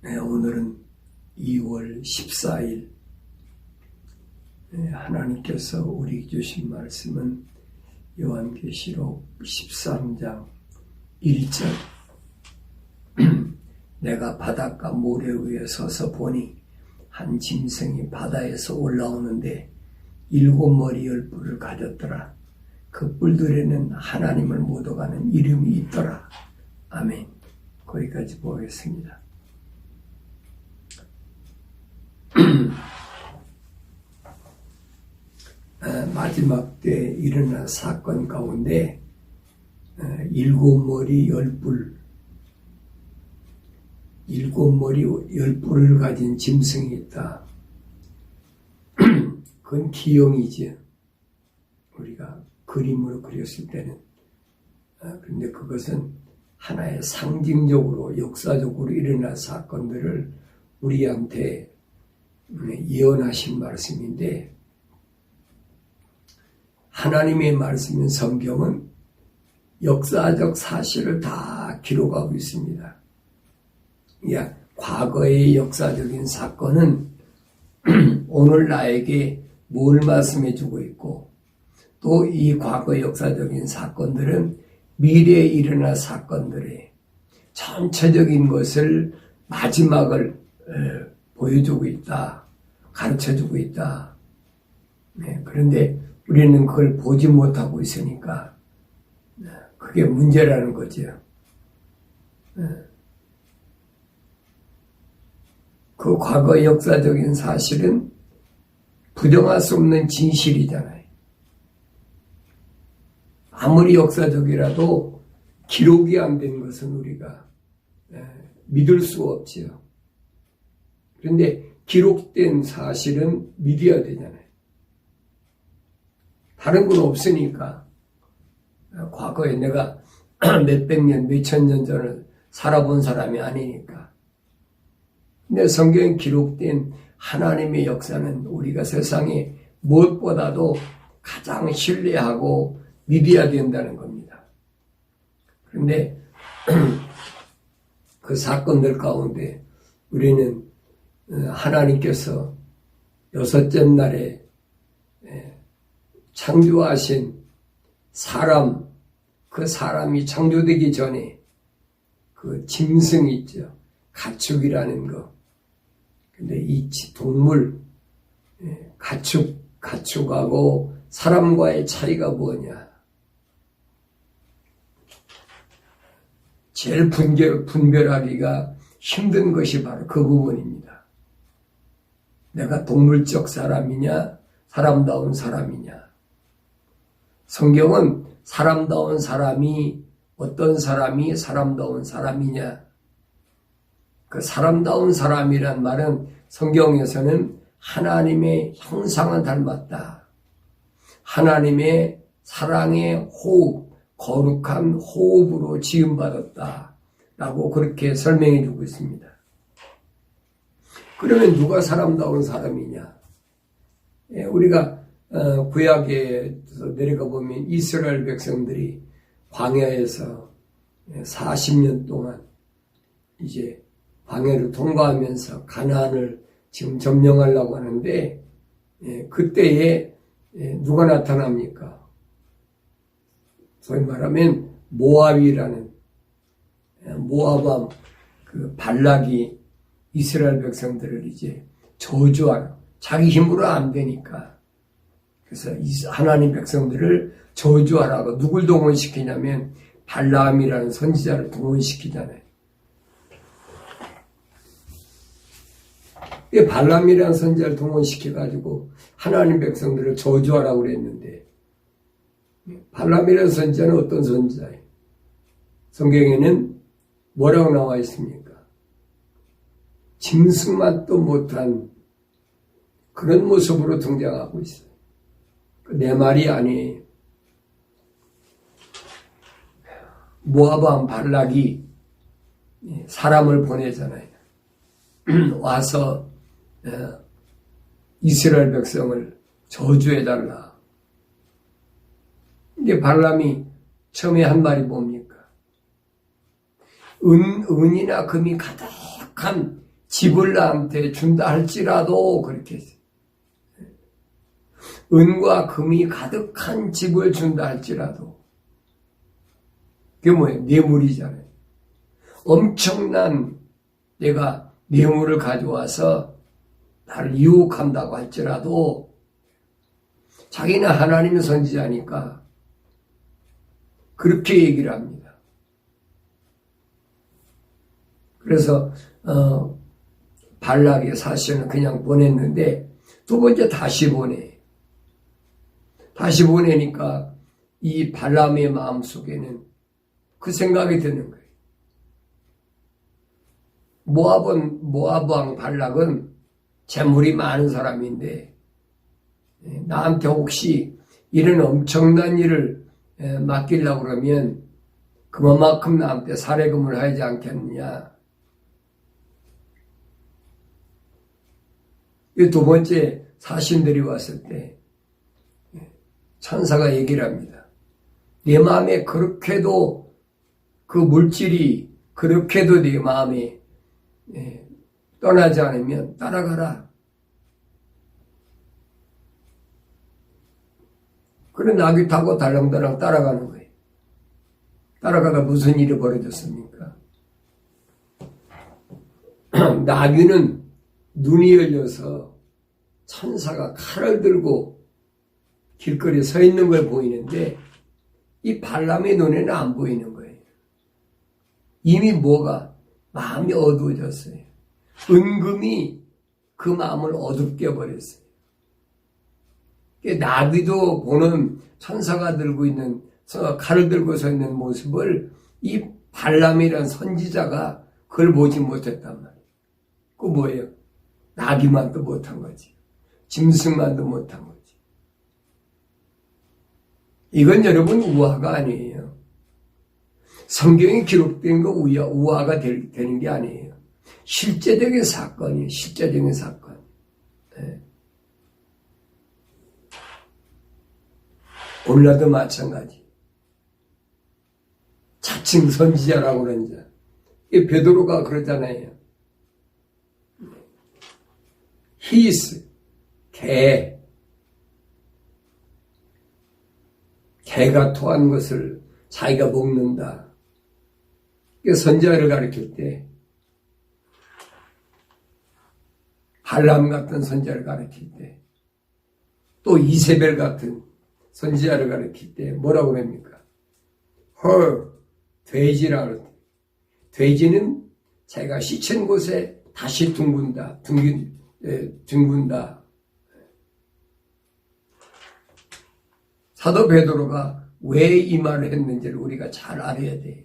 오늘은 2월 14일 하나님께서 우리 주신 말씀은 요한계시록 13장 1절 내가 바닷가 모래 위에 서서 보니 한 짐승이 바다에서 올라오는데 7머리 10뿔을 가졌더라. 그 뿔들에는 하나님을 묻어가는 이름이 있더라. 아멘. 거기까지 보겠습니다. 마지막 때 일어난 사건 가운데 7머리 10뿔을 가진 짐승이 있다. 그건 기형이지. 우리가 그림으로 그렸을 때는. 그런데 그것은 하나의 상징적으로 역사적으로 일어난 사건들을 우리한테 예언하신 말씀인데, 하나님의 말씀인 성경은 역사적 사실을 다 기록하고 있습니다. 과거의 역사적인 사건은 오늘 나에게 뭘 말씀해주고 있고, 또 이 과거 역사적인 사건들은 미래에 일어날 사건들의 전체적인 것을 마지막을 보여주고 있다, 가르쳐주고 있다. 그런데 우리는 그걸 보지 못하고 있으니까 그게 문제라는 거죠. 그 과거 역사적인 사실은 부정할 수 없는 진실이잖아요. 아무리 역사적이라도 기록이 안 된 것은 우리가 믿을 수 없지요. 그런데 기록된 사실은 믿어야 되잖아요. 다른 건 없으니까. 과거에 내가 몇백 년, 몇천 년 전을 살아본 사람이 아니니까. 근데 성경에 기록된 하나님의 역사는 우리가 세상에 무엇보다도 가장 신뢰하고 믿어야 된다는 겁니다. 그런데 그 사건들 가운데 우리는 하나님께서 6째 날에 창조하신 사람, 그 사람이 창조되기 전에 그 짐승 있죠. 가축이라는 거. 근데 이 동물, 가축하고 사람과의 차이가 뭐냐? 제일 분별하기가 힘든 것이 바로 그 부분입니다. 내가 동물적 사람이냐, 사람다운 사람이냐. 성경은 사람다운 사람이 어떤 사람이 사람다운 사람이냐. 그 사람다운 사람이란 말은 성경에서는 하나님의 형상을 닮았다. 하나님의 사랑의 호흡, 거룩한 호흡으로 지음받았다. 라고 그렇게 설명해 주고 있습니다. 그러면 누가 사람다운 사람이냐? 우리가 구약에서 내려가 보면 이스라엘 백성들이 광야에서 40년 동안 이제 광야를 통과하면서 가나안을 지금 점령하려고 하는데, 그때에 누가 나타납니까? 소위 말하면 모압이라는 모압왕 그 발락이 이스라엘 백성들을 이제 저주하라. 자기 힘으로 안 되니까. 그래서 하나님 백성들을 저주하라고 누굴 동원시키냐면 발람이라는 선지자를 동원시키잖아요. 이 발람이라는 선지자를 동원시켜가지고 하나님 백성들을 저주하라고 그랬는데, 발람이라는 선지자는 어떤 선지자예요? 성경에는 뭐라고 나와 있습니까? 짐승만도 못한 그런 모습으로 등장하고 있어요. 내 말이 아니에요. 모압왕 발락이 사람을 보내잖아요. 와서 이스라엘 백성을 저주해달라. 근데 발람이 처음에 한 말이 뭡니까? 은이나 금이 가득한 집을 나한테 준다 할지라도 그렇게 했어요. 은과 금이 가득한 집을 준다 할지라도. 그게 뭐예요? 뇌물이잖아요. 엄청난 내가 뇌물을 가져와서 나를 유혹한다고 할지라도 자기는 하나님의 선지자니까 그렇게 얘기를 합니다. 그래서 발락의 사실은 그냥 보냈는데 두 번째 다시 보내. 다시 보내니까 이 발람의 마음속에는 그 생각이 드는 거예요. 모압 왕 발락은 재물이 많은 사람인데 나한테 혹시 이런 엄청난 일을 맡기려고 그러면 그만큼 나한테 살해금을 하지 않겠느냐. 이 두 번째 사신들이 왔을 때 천사가 얘기를 합니다. 내 마음에 그렇게도 그 물질이 그렇게도 내 마음에 떠나지 않으면 따라가라. 그래 나귀 타고 달랑달랑 따라가는 거예요. 따라가다 무슨 일이 벌어졌습니까? 나귀는 눈이 열려서 천사가 칼을 들고 길거리에 서 있는 걸 보이는데 이 발람의 눈에는 안 보이는 거예요. 이미 뭐가 마음이 어두워졌어요. 은금이 그 마음을 어둡게 버렸어요. 나귀도 보는 천사가 들고 있는 칼을 들고 서 있는 모습을 이 발람이라는 선지자가 그걸 보지 못했단 말이에요. 그 뭐예요? 나귀만도 못한 거지. 짐승만도 못한 거지. 이건 여러분 우화가 아니에요. 성경에 기록된 거 우화가 되는 게 아니에요. 실제적인 사건이에요. 실제적인 사건. 네. 오늘날도 마찬가지. 자칭 선지자라고 그러는 자. 이 베드로가 그러잖아요. 히스, 개가 토한 것을 자기가 먹는다. 선지자를 가르칠 때 발람 같은 선지자를 가르칠 때 또 이세벨 같은 선지자를 가르칠 때 뭐라고 합니까? 돼지라 그러대. 돼지는 자기가 시친 곳에 다시 둥근다. 사도 베드로가 왜 이 말을 했는지를 우리가 잘 알아야 돼요.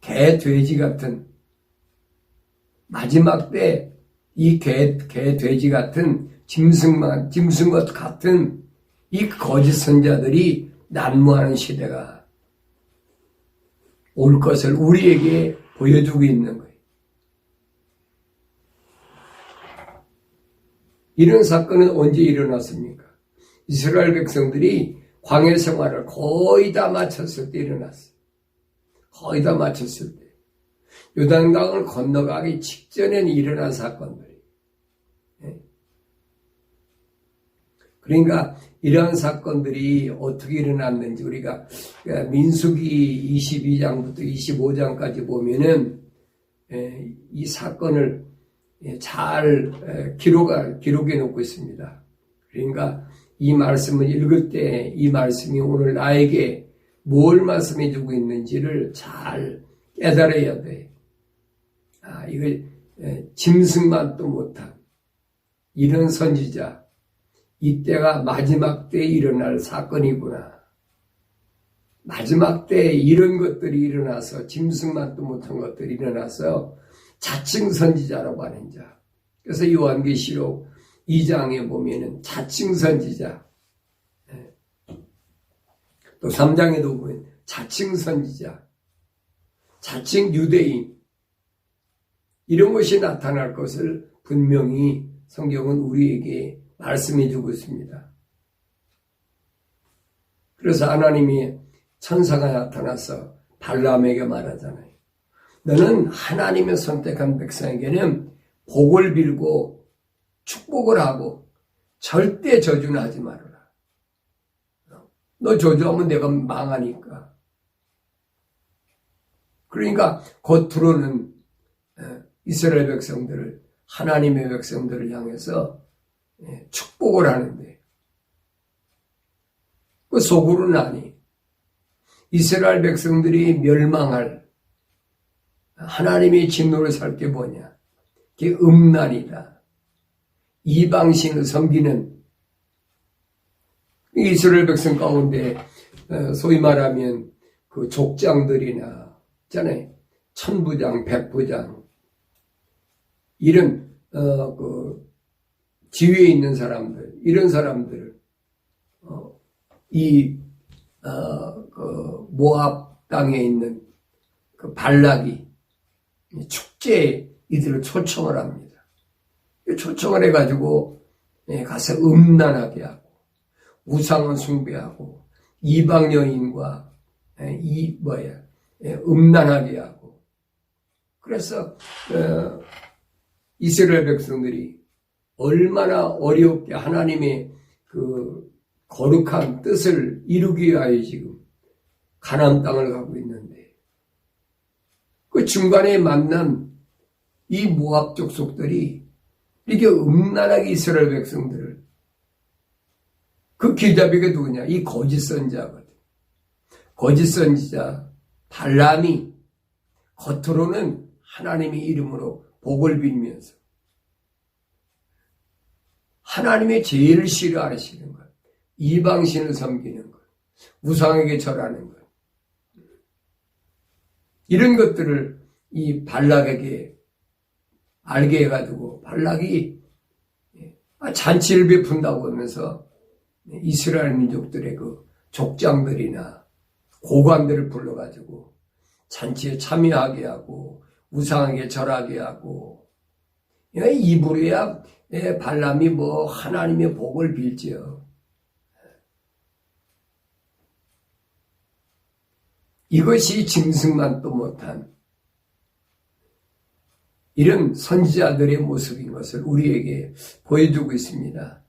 개, 돼지 같은 마지막 때 이 개, 돼지 같은 짐승과 같은 이 거짓 선자들이 난무하는 시대가 올 것을 우리에게 보여주고 있는 거예요. 이런 사건은 언제 일어났습니까? 이스라엘 백성들이 광야 생활을 거의 다 마쳤을 때 일어났어요. 거의 다 마쳤을 때. 요단강을 건너가기 직전에 일어난 사건들이에요. 그러니까 이러한 사건들이 어떻게 일어났는지 우리가 민수기 22장부터 25장까지 보면은 이 사건을 잘 기록해 놓고 있습니다. 그러니까 이 말씀을 읽을 때 이 말씀이 오늘 나에게 뭘 말씀해 주고 있는지를 잘 깨달아야 돼. 이거 짐승만도 못한 이런 선지자, 이때가 마지막 때에 일어날 사건이구나. 마지막 때에 이런 것들이 일어나서 짐승만도 못한 것들이 일어나서 자칭 선지자라고 하는 자. 그래서 요한계시록 2장에 보면은 자칭 선지자, 또 3장에도 보면 자칭 선지자, 자칭 유대인, 이런 것이 나타날 것을 분명히 성경은 우리에게 말씀해 주고 있습니다. 그래서 하나님이 천사가 나타나서 발람에게 말하잖아요. 너는 하나님의 선택한 백성에게는 복을 빌고 축복을 하고 절대 저주는 하지 말아라. 너 저주하면 내가 망하니까. 그러니까 겉으로는 이스라엘 백성들을, 하나님의 백성들을 향해서 축복을 하는데 그 속으로는 아니. 이스라엘 백성들이 멸망할 하나님의 진노를 살 게 뭐냐? 그게 음란이다. 이방신을 섬기는 이스라엘 백성 가운데 소위 말하면 그 족장들이나 있잖아요. 천부장, 백부장 이런 그 지위에 있는 사람들, 이런 사람들 그 모압 땅에 있는 그 발락이 축제에 이들을 초청을 합니다. 초청을 해가지고 가서 음란하게 하고 우상을 숭배하고 이방 여인과 음란하게 하고. 그래서 이스라엘 백성들이 얼마나 어렵게 하나님의 그 거룩한 뜻을 이루기 위하여 지금 가나안 땅을 가고 있는데 그 중간에 만난 이 모압 족속들이 이렇게 음란하게 이스라엘 백성들을, 그 기잡이가 누구냐? 이 거짓 선지자거든. 거짓 선지자 발람이 겉으로는 하나님의 이름으로 복을 빌면서 하나님의 제일 싫어하시는 것, 이방신을 섬기는 것, 우상에게 절하는 것, 이런 것들을 이 발락에게 알게 해가지고 발락이 잔치를 베푼다고 하면서 이스라엘 민족들의 그 족장들이나 고관들을 불러가지고 잔치에 참여하게 하고 우상에게 절하게 하고, 입으로야 발람이 뭐 하나님의 복을 빌지요. 이것이 짐승만도 못한 이런 선지자들의 모습인 것을 우리에게 보여주고 있습니다.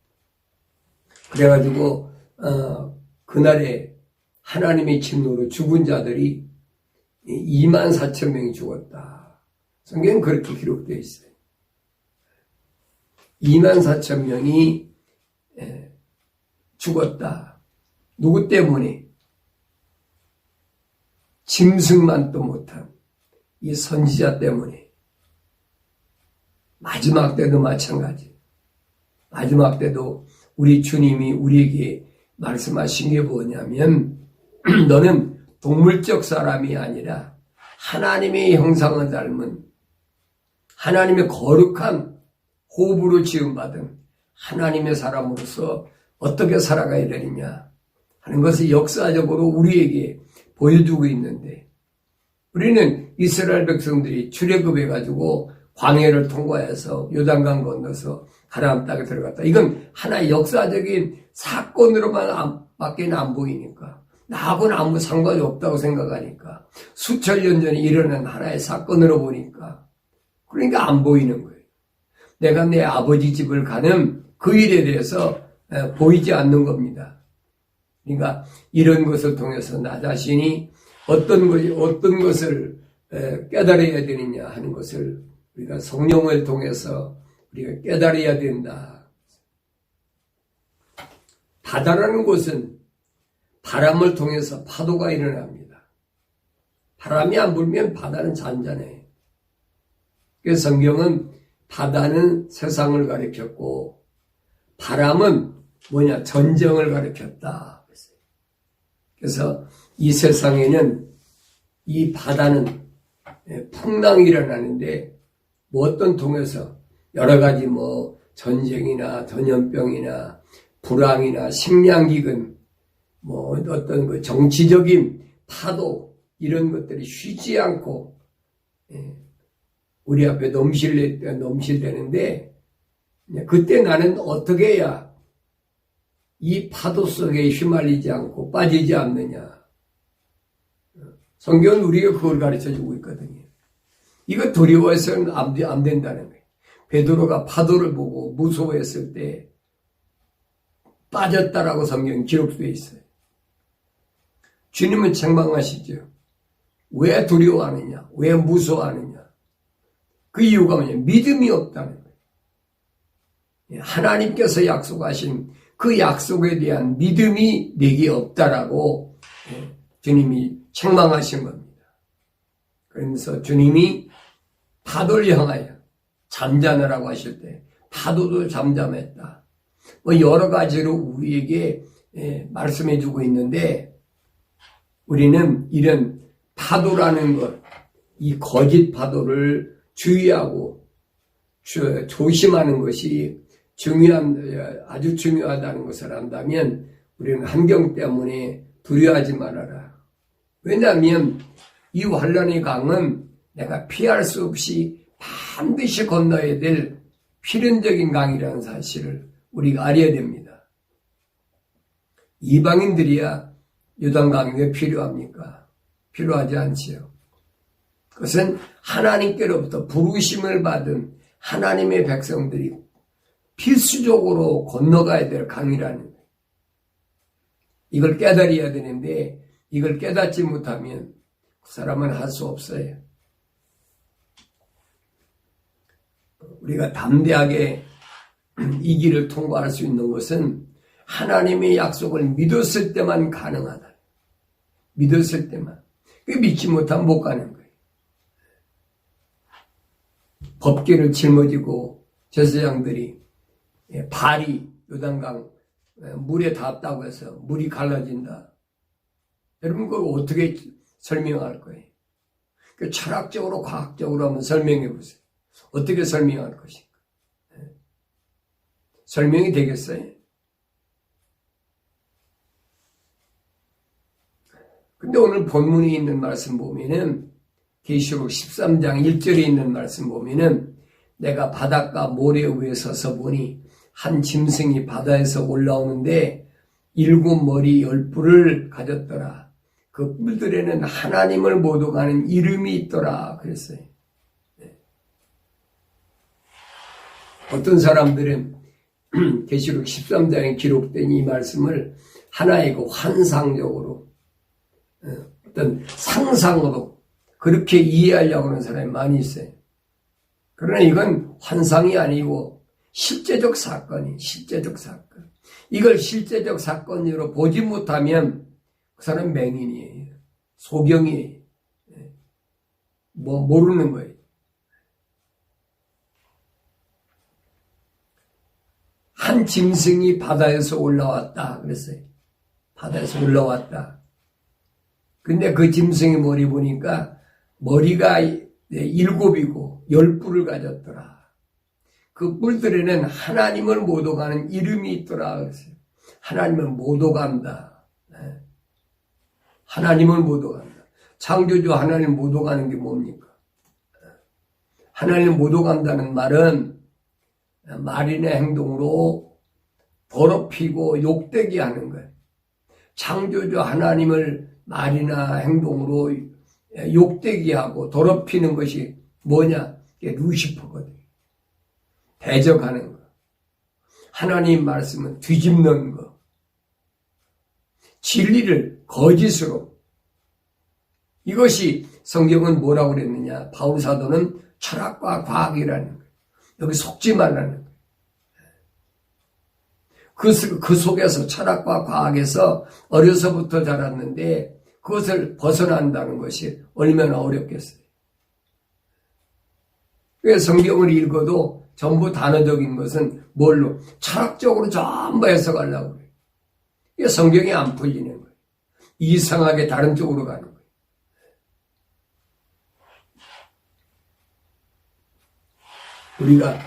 그래가지고 그날에 하나님의 진노로 죽은 자들이 24,000명이 죽었다. 성경은 그렇게 기록되어 있어요. 24,000명이 죽었다. 누구 때문에? 짐승만도 못한 이 선지자 때문에. 마지막 때도 마찬가지. 마지막 때도 우리 주님이 우리에게 말씀하신 게 뭐냐면 너는 동물적 사람이 아니라 하나님의 형상을 닮은 하나님의 거룩한 호흡으로 지음받은 하나님의 사람으로서 어떻게 살아가야 되느냐 하는 것을 역사적으로 우리에게 보여주고 있는데, 우리는 이스라엘 백성들이 출애굽해가지고 광야를 통과해서 요단강 건너서 가나안 땅에 들어갔다. 이건 하나의 역사적인 사건으로만 밖에 안 보이니까, 나하고는 아무 상관이 없다고 생각하니까, 수천 년 전에 일어난 하나의 사건으로 보니까, 그러니까 안 보이는 거예요. 내가 내 아버지 집을 가는 그 일에 대해서 보이지 않는 겁니다. 그러니까 이런 것을 통해서 나 자신이 어떤 것을 깨달아야 되느냐 하는 것을 우리가 성령을 통해서 우리가 깨달아야 된다. 바다라는 곳은 바람을 통해서 파도가 일어납니다. 바람이 안 불면 바다는 잔잔해. 그래서 성경은 바다는 세상을 가리켰고 바람은 뭐냐? 전쟁을 가리켰다. 그래서 이 세상에는 이 바다는 풍랑이 일어나는데 뭐 어떤 통해서 여러 가지 뭐 전쟁이나 전염병이나 불황이나 식량기근 뭐 어떤 그 정치적인 파도 이런 것들이 쉬지 않고 우리 앞에 넘실대는데 그때 나는 어떻게 해야 이 파도 속에 휘말리지 않고 빠지지 않느냐. 성경은 우리가 그걸 가르쳐주고 있거든요. 이거 두려워해서는 안 된다는 거예요. 베드로가 파도를 보고 무서워했을 때 빠졌다라고 성경 기록되어 있어요. 주님은 책망하시죠. 왜 두려워하느냐? 왜 무서워하느냐? 그 이유가 뭐냐? 믿음이 없다는 거예요. 하나님께서 약속하신 그 약속에 대한 믿음이 내게 없다라고 주님이 책망하신 겁니다. 그러면서 주님이 파도를 향하여 잠잠하라고 하실 때 파도도 잠잠했다. 뭐 여러 가지로 우리에게 말씀해 주고 있는데 우리는 이런 파도라는 것, 이 거짓 파도를 주의하고 조심하는 것이 아주 중요하다는 것을 안다면 우리는 환경 때문에 두려워하지 말아라. 왜냐하면 이 환란의 강은 내가 피할 수 없이 반드시 건너야 될 필연적인 강이라는 사실을 우리가 알아야 됩니다. 이방인들이야 요단강이 왜 필요합니까? 필요하지 않지요. 그것은 하나님께로부터 부르심을 받은 하나님의 백성들이 필수적으로 건너가야 될 강이라는 거예요. 이걸 깨달아야 되는데 이걸 깨닫지 못하면 그 사람은 할 수 없어요. 우리가 담대하게 이 길을 통과할 수 있는 것은 하나님의 약속을 믿었을 때만 가능하다. 믿었을 때만. 믿지 못하면 못 가는 거예요. 법궤를 짊어지고 제사장들이 발이 요단강 물에 닿았다고 해서 물이 갈라진다. 여러분 그걸 어떻게 설명할 거예요? 철학적으로 과학적으로 한번 설명해 보세요. 어떻게 설명할 것인가? 설명이 되겠어요? 근데 오늘 본문에 있는 말씀 보면은 계시록 13장 1절에 있는 말씀 보면은 내가 바닷가 모래 위에 서서 보니 한 짐승이 바다에서 올라오는데 7머리 10뿔을 가졌더라. 그 뿔들에는 하나님을 모독하는 이름이 있더라 그랬어요. 어떤 사람들은 계시록 13장에 기록된 이 말씀을 하나의 그 환상적으로 어떤 상상으로 그렇게 이해하려고 하는 사람이 많이 있어요. 그러나 이건 환상이 아니고 실제적 사건. 이걸 실제적 사건으로 보지 못하면 그 사람 맹인이에요. 소경이에요. 모르는 거예요. 한 짐승이 바다에서 올라왔다 그랬어요. 바다에서 올라왔다. 근데 그 짐승의 머리 보니까 머리가 7이고 10뿔을 가졌더라. 그 뿔들에는 하나님을 모독하는 이름이 있더라 그랬어요. 하나님을 모독한다. 하나님을 모독한다. 창조주 하나님을 모독하는 게 뭡니까? 하나님을 모독한다는 말은 말이나 행동으로 더럽히고 욕되게 하는 거예요. 창조주 하나님을 말이나 행동으로 욕되게 하고 더럽히는 것이 뭐냐? 그게 루시퍼거든요. 대적하는 거. 하나님 말씀은 뒤집는 거. 진리를 거짓으로. 이것이 성경은 뭐라고 그랬느냐? 바울 사도는 철학과 과학이라는 거예요. 여기 속지 말라는 거예요. 그 속에서 철학과 과학에서 어려서부터 자랐는데 그것을 벗어난다는 것이 얼마나 어렵겠어요. 왜 성경을 읽어도 전부 단어적인 것은 뭘로? 철학적으로 전부 해석하려고 그래요. 이게 성경이 안 풀리는 거예요. 이상하게 다른 쪽으로 가는 거예요. 우리가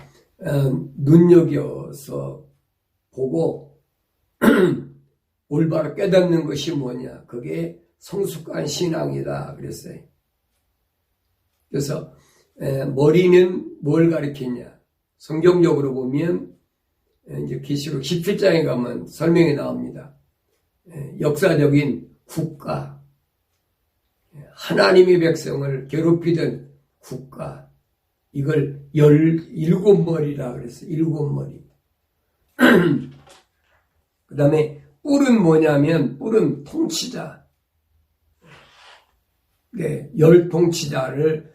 눈여겨서 보고 올바로 깨닫는 것이 뭐냐? 그게 성숙한 신앙이다 그랬어요. 그래서 머리는 뭘 가리키냐? 성경적으로 보면 이제 계시록 17장에 가면 설명이 나옵니다. 역사적인 국가, 하나님의 백성을 괴롭히던 국가. 이걸 17머리라 그랬어요. 7머리. 그 다음에 뿔은 뭐냐면 뿔은 통치자. 네, 열통치자를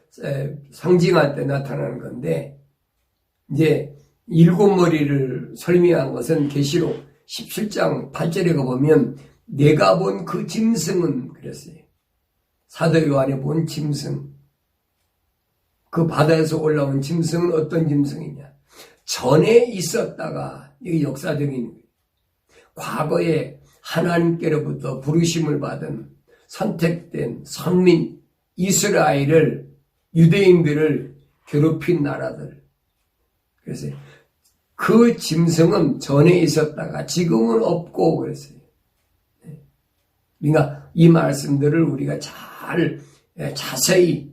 상징할 때 나타나는 건데 이제 7머리를 설명한 것은 계시록 17장 8절에 가보면 내가 본 그 짐승은 그랬어요. 사도 요한이 본 짐승. 그 바다에서 올라온 짐승은 어떤 짐승이냐. 전에 있었다가 이게 역사적인 과거에 하나님께로부터 부르심을 받은 선택된 선민 이스라엘을 유대인들을 괴롭힌 나라들. 그래서 그 짐승은 전에 있었다가 지금은 없고 그랬어요. 그러니까 이 말씀들을 우리가 잘 자세히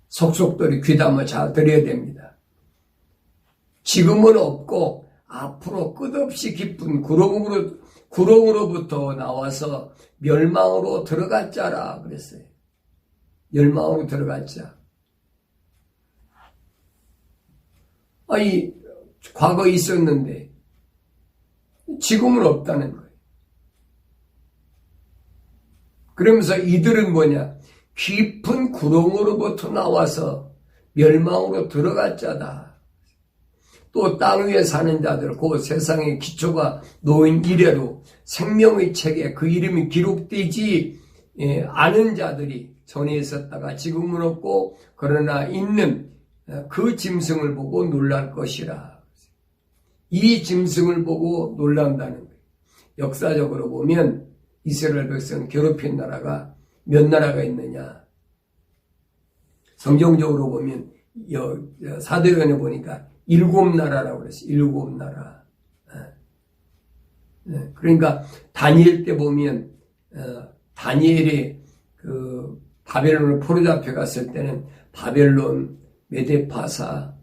속속들이 귀담아 잘 들어야 됩니다. 지금은 없고 앞으로 끝없이 깊은 구렁으로부터 나와서 멸망으로 들어갈 자라 그랬어요. 멸망으로 들어갈 자. 아니 과거에 있었는데 지금은 없다는 거예요. 그러면서 이들은 뭐냐? 깊은 구렁으로부터 나와서 멸망으로 들어갈 자다. 또 땅 위에 사는 자들, 그 세상의 기초가 놓인 이래로 생명의 책에 그 이름이 기록되지 않은 자들이 전에 있었다가 지금은 없고 그러나 있는 그 짐승을 보고 놀랄 것이라. 이 짐승을 보고 놀란다는 거예요. 역사적으로 보면 이스라엘 백성을 괴롭힌 나라가 몇 나라가 있느냐. 성경적으로 보면 사도행전에 보니까 7나라라고 그랬어요. 7나라. 그러니까 다니엘 때 보면 다니엘이 그 바벨론을 포로잡혀 갔을 때는 바벨론, 메데파사,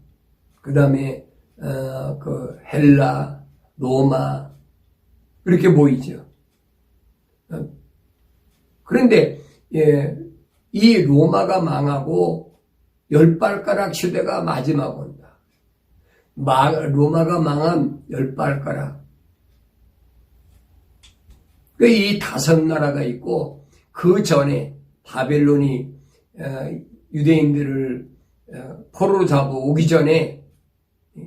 그 다음에 그 헬라, 로마 이렇게 보이죠. 그런데 이 로마가 망하고 10발가락 시대가 마지막 온다. 로마가 망한 10발가락. 이 5나라가 있고 그 전에 바벨론이 유대인들을 포로로 잡아오기 전에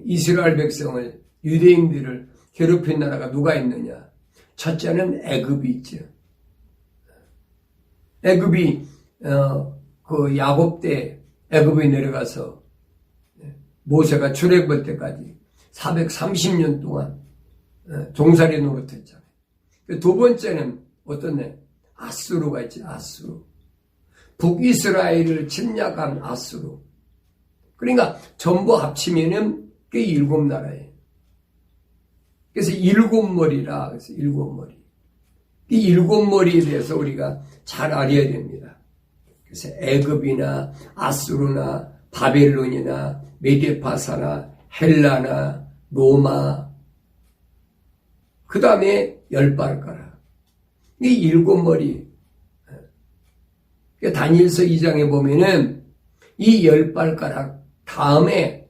이스라엘 백성을 유대인들을 괴롭힌 나라가 누가 있느냐. 첫째는 애굽이 있죠. 애굽이 그 야곱 때 애굽에 내려가서 모세가 출애굽할 때까지 430년 동안 종살이 노릇했잖아요. 두 번째는 어떤 애? 아수르가 있지. 아수르. 북이스라엘을 침략한 아수르. 그러니까 전부 합치면은 꽤 7나라예요. 그래서 7머리라. 그래서 7머리. 이 7머리에 대해서 우리가 잘 알아야 됩니다. 그래서 애굽이나 아수르나 바벨론이나 메데파사나 헬라나 로마 그 다음에 10발가락. 이 7머리. 다니엘서 2장에 보면은 이 10발가락 다음에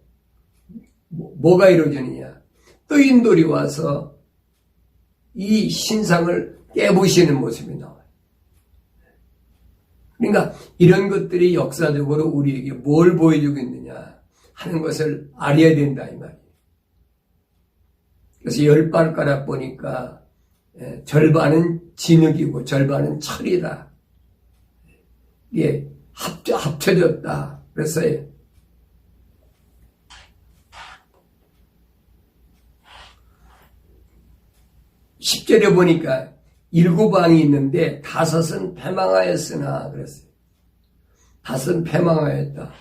뭐가 이루어지느냐. 뜨인돌이 와서 이 신상을 깨부시는 모습이 나와요. 그러니까 이런 것들이 역사적으로 우리에게 뭘 보여주고 있느냐 하는 것을 알아야 된다 이 말이에요. 그래서 10발가락 보니까 절반은 진흙이고 절반은 철이다. 이게 합쳐졌다. 그랬어요. (10절에) 보니까 7왕이 있는데 5은 패망하였으나 그랬어요. 5은 패망하였다.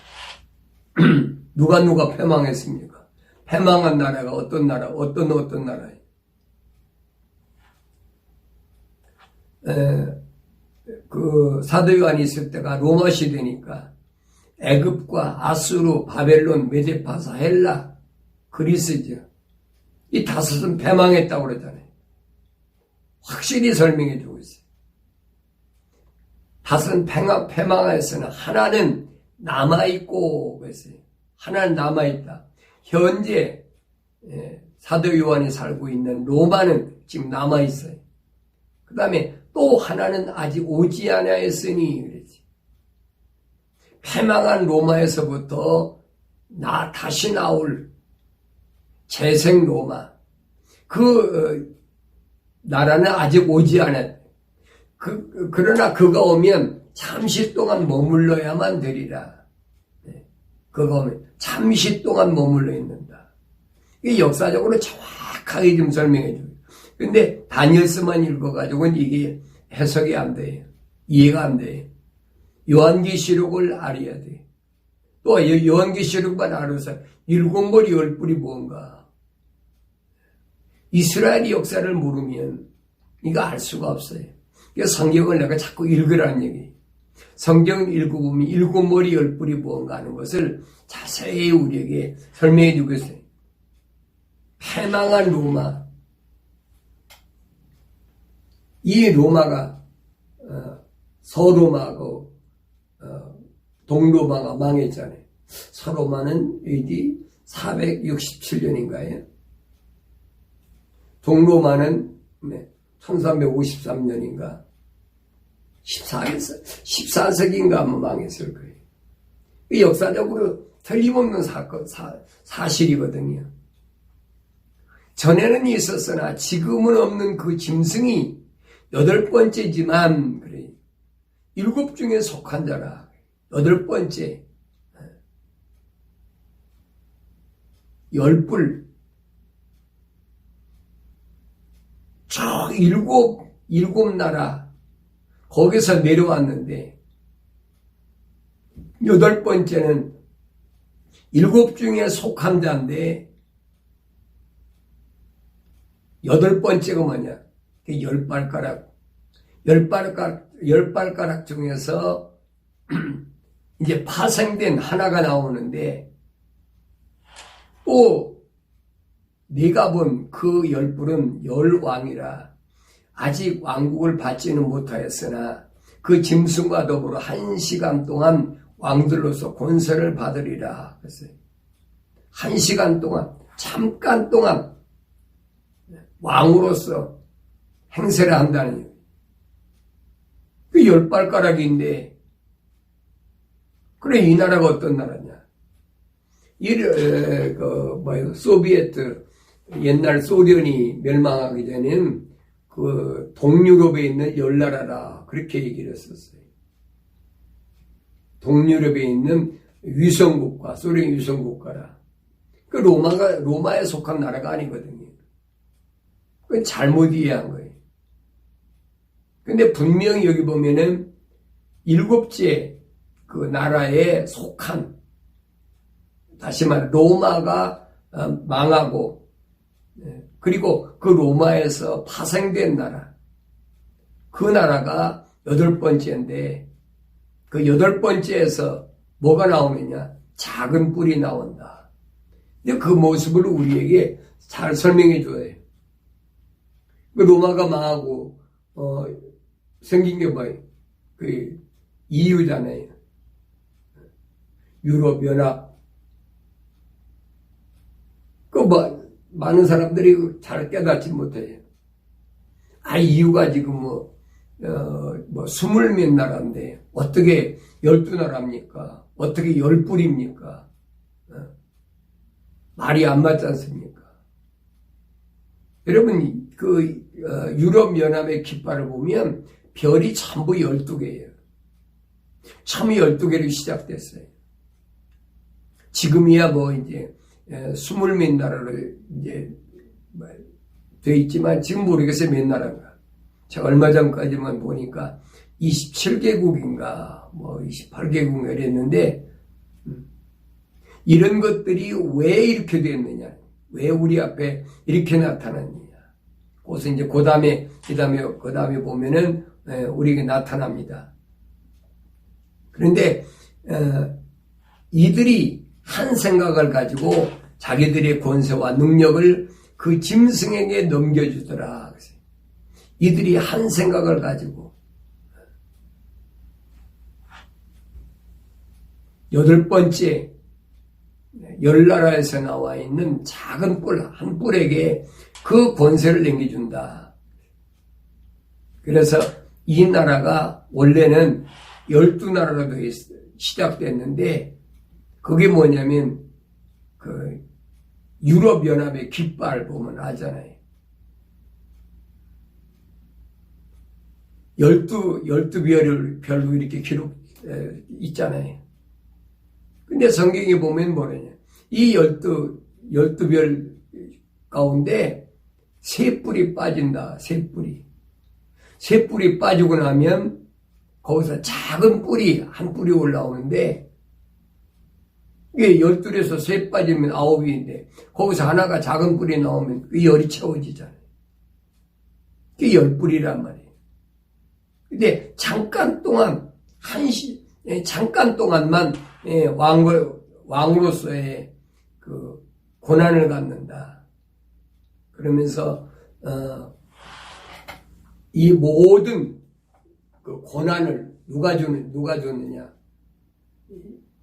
누가 패망했습니까? 패망한 나라가 어떤 나라? 어떤 나라예요? 그 사도 요한이 있을 때가 로마 시대니까 애굽과 아수르, 바벨론, 메데파사, 헬라, 그리스죠. 이 5은 패망했다고 그러잖아요. 확실히 설명해 주고 있어요. 다섯은 패망하였으나 하나는 남아있고 그랬어요. 하나는 남아있다. 현재 사도 요한이 살고 있는 로마는 지금 남아있어요. 그 다음에 또 하나는 아직 오지 아니하였으니 그랬지. 패망한 로마에서부터 다시 나올 재생 로마, 그 나라는 아직 오지 않았다. 그러나 그가 오면 잠시 동안 머물러야만 되리라. 그가 오면 잠시 동안 머물러 있는다. 이게 역사적으로 정확하게 좀 설명해 줘요. 근데 다니엘서만 읽어가지고는 이게 해석이 안 돼요. 이해가 안 돼요. 요한계시록을 알아야 돼. 또 요한계시록만 알아서 일곱 머리 열 뿔이 뭔가. 이스라엘의 역사를 모르면 이거 알 수가 없어요. 그래서 성경을 내가 자꾸 읽으라는 얘기예요. 성경을 읽어보면 일곱 머리 열 뿔이 뭔가 하는 것을 자세히 우리에게 설명해 주고 있어요. 패망한 로마. 이 로마가 서로마하고 동로마가 망했잖아요. 서로마는 AD 467년인가요? 동로마는 1353년인가? 14세기인가 아마 망했을 거예요. 역사적으로 틀림없는 사실이거든요. 전에는 있었으나 지금은 없는 그 짐승이 8번째지만 그래. 7 중에 속한 자라. 8번째. 10뿔. 저 일곱 나라 거기서 내려왔는데 8번째는 7 중에 속한 자인데 8번째가 뭐냐? 10발가락. 10발가락 중에서 이제 파생된 하나가 나오는데 또 네가 본 그 10뿔은 10왕이라 아직 왕국을 받지는 못하였으나 그 짐승과 더불어 1시간 동안 왕들로서 권세를 받으리라. 그랬어요. 1시간 동안, 잠깐 동안 왕으로서 행세를 한다는 얘기예요. 그 10발가락인데, 그래, 이 나라가 어떤 나라냐? 소비에트, 옛날 소련이 멸망하기 전에는 그 동유럽에 있는 10나라라. 그렇게 얘기를 했었어요. 동유럽에 있는 위성국가, 소련 위성국가라. 그 로마에 속한 나라가 아니거든요. 그건 잘못 이해한 거예요. 근데 분명히 여기 보면은 7째 그 나라에 속한, 다시 말해 로마가 망하고, 그리고 그 로마에서 파생된 나라, 그 나라가 8번째인데 그 8번째에서 뭐가 나오느냐? 작은 뿔이 나온다. 근데 그 모습을 우리에게 잘 설명해 줘야 해요. 그 로마가 망하고 생긴 게 뭐예요? 그 EU잖아요. 유럽 연합. 많은 사람들이 잘 깨닫지 못해요. EU가 지금 20몇 나라인데 어떻게 12나라입니까? 어떻게 10뿔입니까? 말이 안 맞지 않습니까? 여러분, 유럽 연합의 깃발을 보면 별이 전부 12개예요. 처음에 12개로 시작됐어요. 지금이야 이제 20몇 나라로 이제 돼 있지만 지금 모르겠어요. 몇 나라인가. 제가 얼마 전까지만 보니까 27개국인가 28개국인가 이랬는데 이런 것들이 왜 이렇게 됐느냐, 왜 우리 앞에 이렇게 나타났느냐. 그래서 이제 그 다음에 보면은 우리에게 나타납니다. 그런데 이들이 한 생각을 가지고 자기들의 권세와 능력을 그 짐승에게 넘겨주더라. 이들이 한 생각을 가지고 8번째 열나라에서 나와 있는 작은 뿔, 한 뿔에게 그 권세를 넘겨준다. 그래서 이 나라가 원래는 12나라로 시작됐는데, 그게 뭐냐면, 그, 유럽연합의 깃발 보면 알잖아요. 12별로 이렇게 기록, 있잖아요. 근데 성경에 보면 뭐냐면, 이 12별 가운데 세 뿔이 빠진다, 세 뿔이. 세 뿔이 빠지고 나면 거기서 작은 뿔이 한 뿔이 올라오는데, 이게 12에서 세 빠지면 9인데 거기서 하나가 작은 뿔이 나오면 그 열이 채워지잖아요. 그게 10뿔이란 말이에요. 근데 잠깐 동안 잠깐 동안만 왕으로서의 그 고난을 갖는다. 그러면서 이 모든 그 고난을 누가 줬느냐?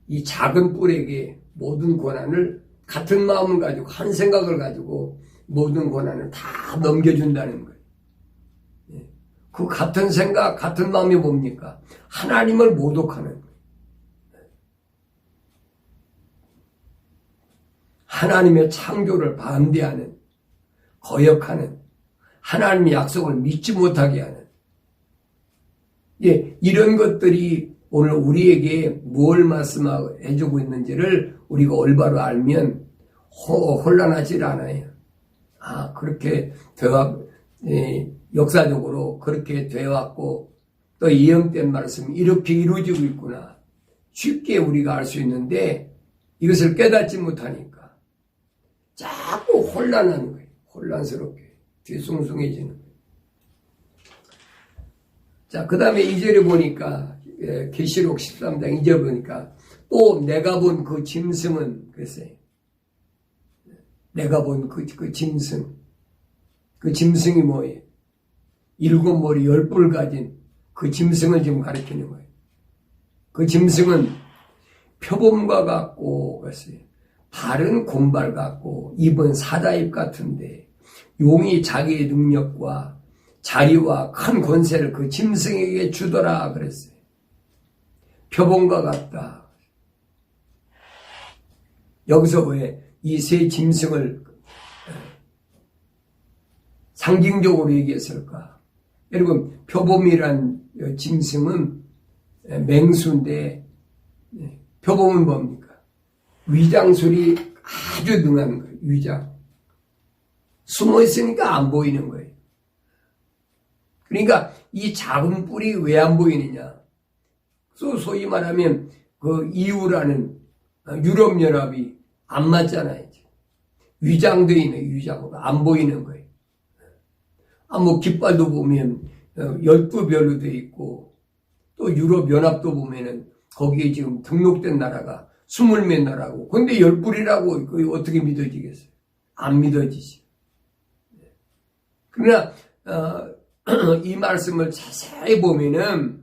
이 작은 뿔에게 모든 고난을 같은 마음을 가지고 한 생각을 가지고 모든 고난을 다 넘겨준다는 거예요. 그 같은 생각, 같은 마음이 뭡니까? 하나님을 모독하는 거예요. 하나님의 창조를 반대하는, 거역하는, 하나님의 약속을 믿지 못하게 하는, 이런 것들이 오늘 우리에게 뭘 말씀해주고 있는지를 우리가 올바로 알면 혼란하지 않아요. 그렇게 역사적으로 그렇게 되어왔고 또 예언된 말씀이 이렇게 이루어지고 있구나. 쉽게 우리가 알 수 있는데 이것을 깨닫지 못하니까 자꾸 혼란하는 거예요. 혼란스럽게 뒤숭숭해지는 거예요. 자, 그 다음에 2절에 보니까 계시록 13장 2절 보니까 또 내가 본 그 짐승은 그랬어요. 내가 본 그 짐승. 그 짐승이 뭐예요? 7머리 10뿔 가진 그 짐승을 지금 가리키는 거예요. 그 짐승은 표범과 같고 그랬어요. 발은 곰발 같고 입은 사자입 같은데 용이 자기의 능력과 자리와 큰 권세를 그 짐승에게 주더라 그랬어요. 표범과 같다. 여기서 왜 이 세 짐승을 상징적으로 얘기했을까? 여러분, 표범이란 짐승은 맹수인데 표범은 뭡니까? 위장술이 아주 능한 거예요. 위장. 숨어 있으니까 안 보이는 거예요. 그러니까 이 작은 뿔이 왜 안 보이느냐? 소위 말하면 그 EU라는 유럽연합이 안 맞잖아요. 위장되어 있는 위장으로 안 보이는 거예요. 뭐 깃발도 보면 12별로 되어 있고 또 유럽연합도 보면은 거기에 지금 등록된 나라가 20몇 나라고 근데 10뿔이라고 그게 어떻게 믿어지겠어요? 안 믿어지지. 그러나 이 말씀을 자세히 보면은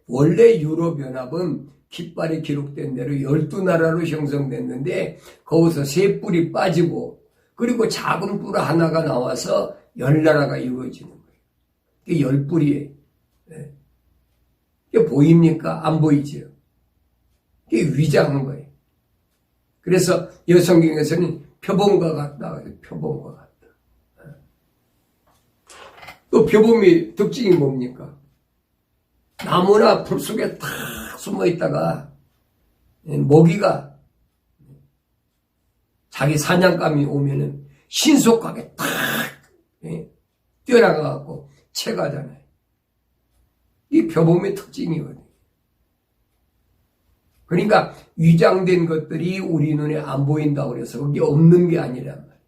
원래 유럽연합은 깃발에 기록된 대로 12나라로 형성됐는데 거기서 3뿔이 빠지고 그리고 작은 뿔 하나가 나와서 10나라가 이루어지는 거예요. 이게 10뿔이에요. 이게 보입니까? 안 보이죠? 이게 위장한 거예요. 그래서 성경에서는 표범과 같다. 표범과 같다. 또 표범의 특징이 뭡니까? 나무나 풀 속에 탁 숨어 있다가 모기가 자기 사냥감이 오면은 신속하게 탁 뛰어나가갖고 채가잖아요. 이 표범의 특징이거든요. 그러니까 위장된 것들이 우리 눈에 안 보인다고 그래서 그게 없는 게 아니란 말이에요.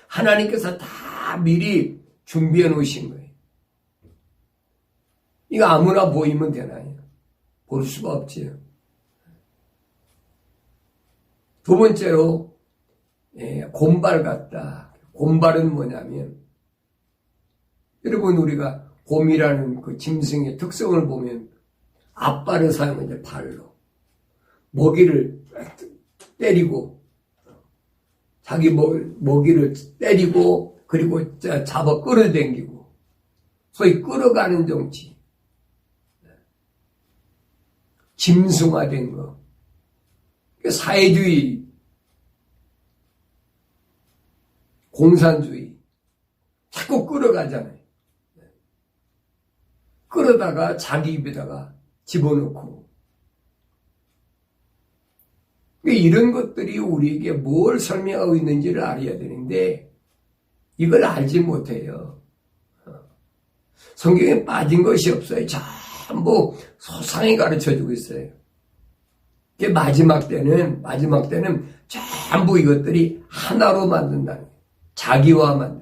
하나님께서 다 미리 준비해 놓으신 거예요. 이거 아무나 보이면 되나요? 볼 수가 없지요. 두 번째로 곰발 같다. 곰발은 뭐냐면 여러분 우리가 곰이라는 그 짐승의 특성을 보면 앞발을 사용하죠. 발로. 먹이를 때리고, 자기 먹이를 때리고, 그리고 잡아 끌어당기고, 소위 끌어가는 정치. 짐승화된 거. 사회주의, 공산주의. 자꾸 끌어가잖아요. 끌어다가 자기 입에다가 집어넣고. 이런 것들이 우리에게 뭘 설명하고 있는지를 알아야 되는데 이걸 알지 못해요. 성경에 빠진 것이 없어요. 전부 소상히 가르쳐주고 있어요. 마지막 때는 전부 이것들이 하나로 만든다는 거예요. 자기와 만든.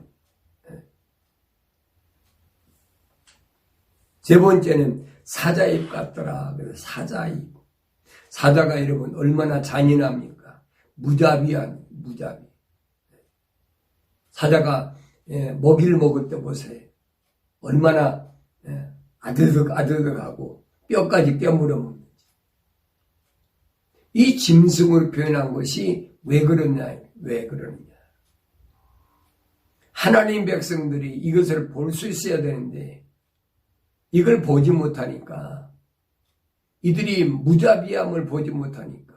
세 번째는 사자입 같더라. 그래서 사자입. 사자가 여러분 얼마나 잔인합니까? 무자비한 무자비. 사자가 먹이를 먹을 때 보세요. 얼마나 아드득하고 뼈까지 깨물어 먹는지. 이 짐승으로 표현한 것이 왜 그러느냐? 하나님 백성들이 이것을 볼 수 있어야 되는데 이걸 보지 못하니까, 이들이 무자비함을 보지 못하니까,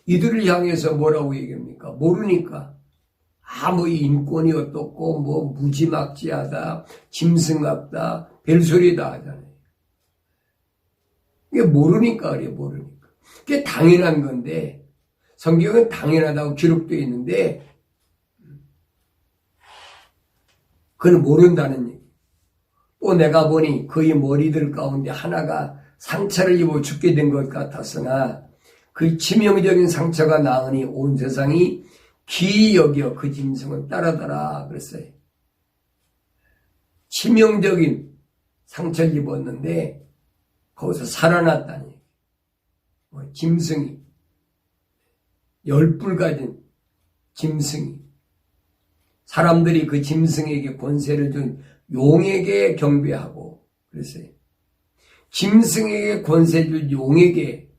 이들을 향해서 뭐라고 얘기합니까? 모르니까 아무 인권이 어떻고 뭐 무지막지하다, 짐승 같다, 별소리 다 하잖아요. 이게 모르니까 그래요. 모르니까. 그게 당연한 건데 성경은 당연하다고 기록되어 있는데 그걸 모른다는 얘기. 또 내가 보니 그의 머리들 가운데 하나가 상처를 입어 죽게 된 것 같았으나 그 치명적인 상처가 나으니 온 세상이 기이 여겨 그 짐승은 따르더라 그랬어요. 치명적인 상처를 입었는데 거기서 살아났다니. 짐승이 10뿔 가진 짐승이 사람들이 그 짐승에게 권세를 준 용에게 경배하고 그랬어요. 짐승에게 권세 준 용에게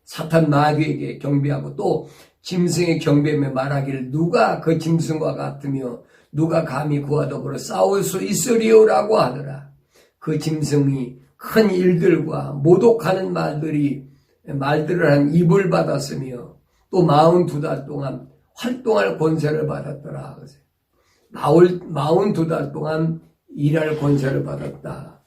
사탄 마귀에게 경배하고 또 짐승의 경배며 말하기를 누가 그 짐승과 같으며 누가 감히 그와 더불어 싸울 수 있으리오라고 하더라. 그 짐승이 큰 일들과 모독하는 말들을 한 입을 받았으며 또 42달 동안 활동할 권세를 받았더라. 42달 동안 일할 권세를 받았다.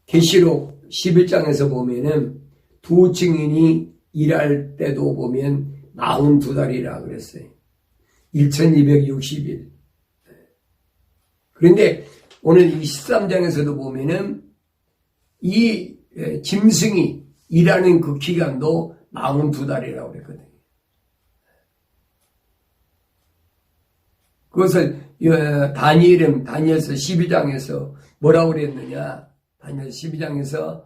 계시록 11장에서 보면은 두 증인이 일할 때도 보면 42달이라 그랬어요. 1260일. 그런데 오늘 이 13장에서도 보면은 이 짐승이 일하는 그 기간도 42달이라고 그랬거든요. 그것을 다니엘서 12장에서 뭐라고 그랬느냐. 다니엘 12장에서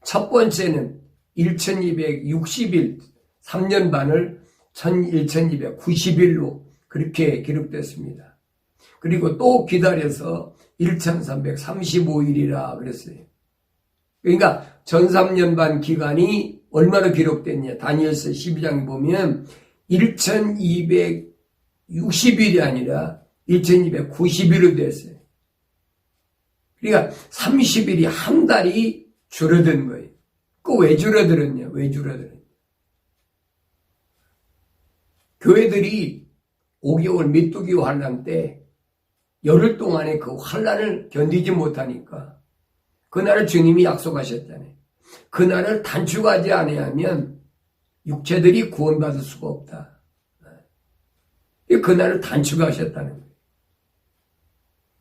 첫 번째는 1260일 3년 반을 1290일로 그렇게 기록됐습니다. 그리고 또 기다려서 1335일이라 그랬어요. 그러니까 전 3년 반 기간이 얼마로 기록됐냐. 다니엘서 12장에 보면 1260일이 아니라 1290일로 됐어요. 그러니까 30일이 한 달이 줄어든 거예요. 그 왜 줄어들었냐? 교회들이 5개월 메뚜기 환란 때 열흘 동안에 그 환란을 견디지 못하니까 그날을 주님이 약속하셨잖아요. 그날을 단축하지 아니하면 육체들이 구원받을 수가 없다. 그날을 단축하셨다는 거예요.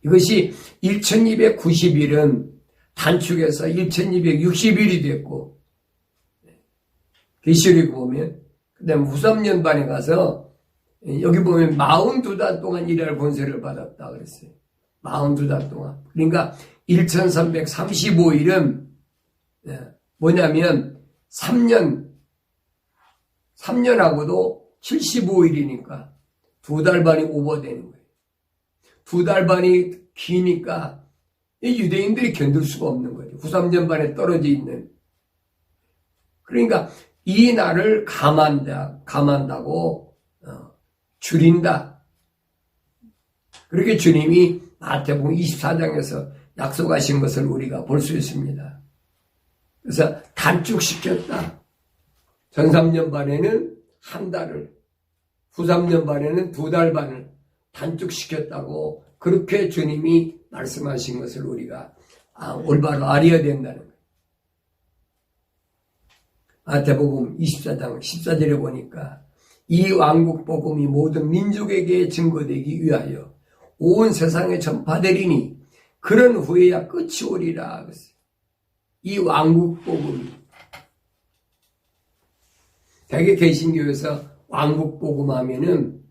이것이 1290일은 단축해서 1260일이 됐고 계시록에 보면 그 다음에 후3년 반에 가서 여기 보면 42달 동안 일할 권세를 받았다 그랬어요. 42달 동안. 그러니까 1335일은 뭐냐면 3년하고도 75일이니까 2달 반이 오버되는 거예요. 2달 반이 기니까 이 유대인들이 견딜 수가 없는 거죠. 후삼전반에 떨어져 있는. 그러니까 이 날을 감한다고 줄인다. 그렇게 주님이 마태복음 24장에서 약속하신 것을 우리가 볼 수 있습니다. 그래서 단축시켰다. 전 3년 반에는 한 달을, 후 3년 반에는 2달 반을 단축시켰다고 그렇게 주님이 말씀하신 것을 우리가 올바로 알아야 된다는 거예요. 마태복음 24장 14절에 보니까 이 왕국 복음이 모든 민족에게 증거되기 위하여 온 세상에 전파되리니 그런 후에야 끝이 오리라. 이 왕국 복음이 대개 개신교에서 왕국 복음 하면은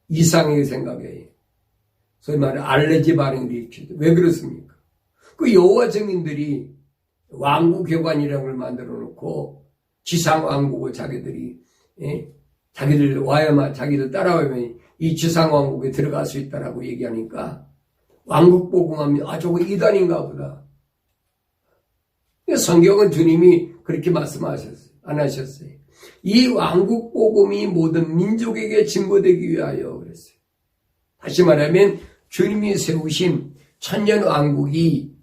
이상하게 생각해요. 소위 말해 알레르기 반응을 일으키죠. 왜 그렇습니까? 그 여호와 증인들이 왕국교관이라는 걸 만들어 놓고 지상왕국을 자기들 와야만 자기들 따라오면 이 지상왕국에 들어갈 수 있다라고 얘기하니까 왕국 복음하면 저거 이단인가 보다. 성경은 주님이 그렇게 말씀하셨어요. 안 하셨어요. 이 왕국 복음이 모든 민족에게 증거되기 위하여 그랬어요. 다시 말하면 주님이 세우신 천년 왕국이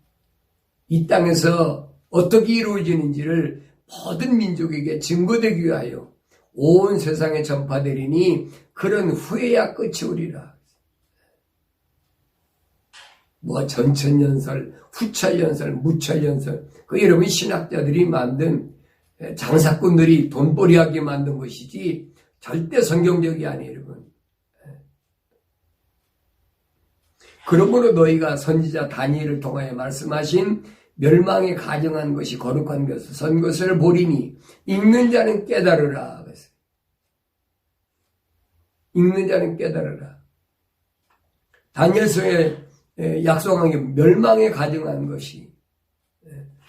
이 땅에서 어떻게 이루어지는지를 모든 민족에게 증거되기 위하여 온 세상에 전파되리니 그런 후에야 끝이 오리라. 전천연설, 후천연설, 무천연설, 여러분 신학자들이 만든 장사꾼들이 돈벌이하게 만든 것이지 절대 성경적이 아니에요, 여러분. 그러므로 너희가 선지자 다니엘을 통하여 말씀하신 멸망에 가정한 것이 거룩한 것을 선 것을 보리니 읽는 자는 깨달으라. 읽는 자는 깨달으라. 다니엘서에 약속한 게 멸망에 가정한 것이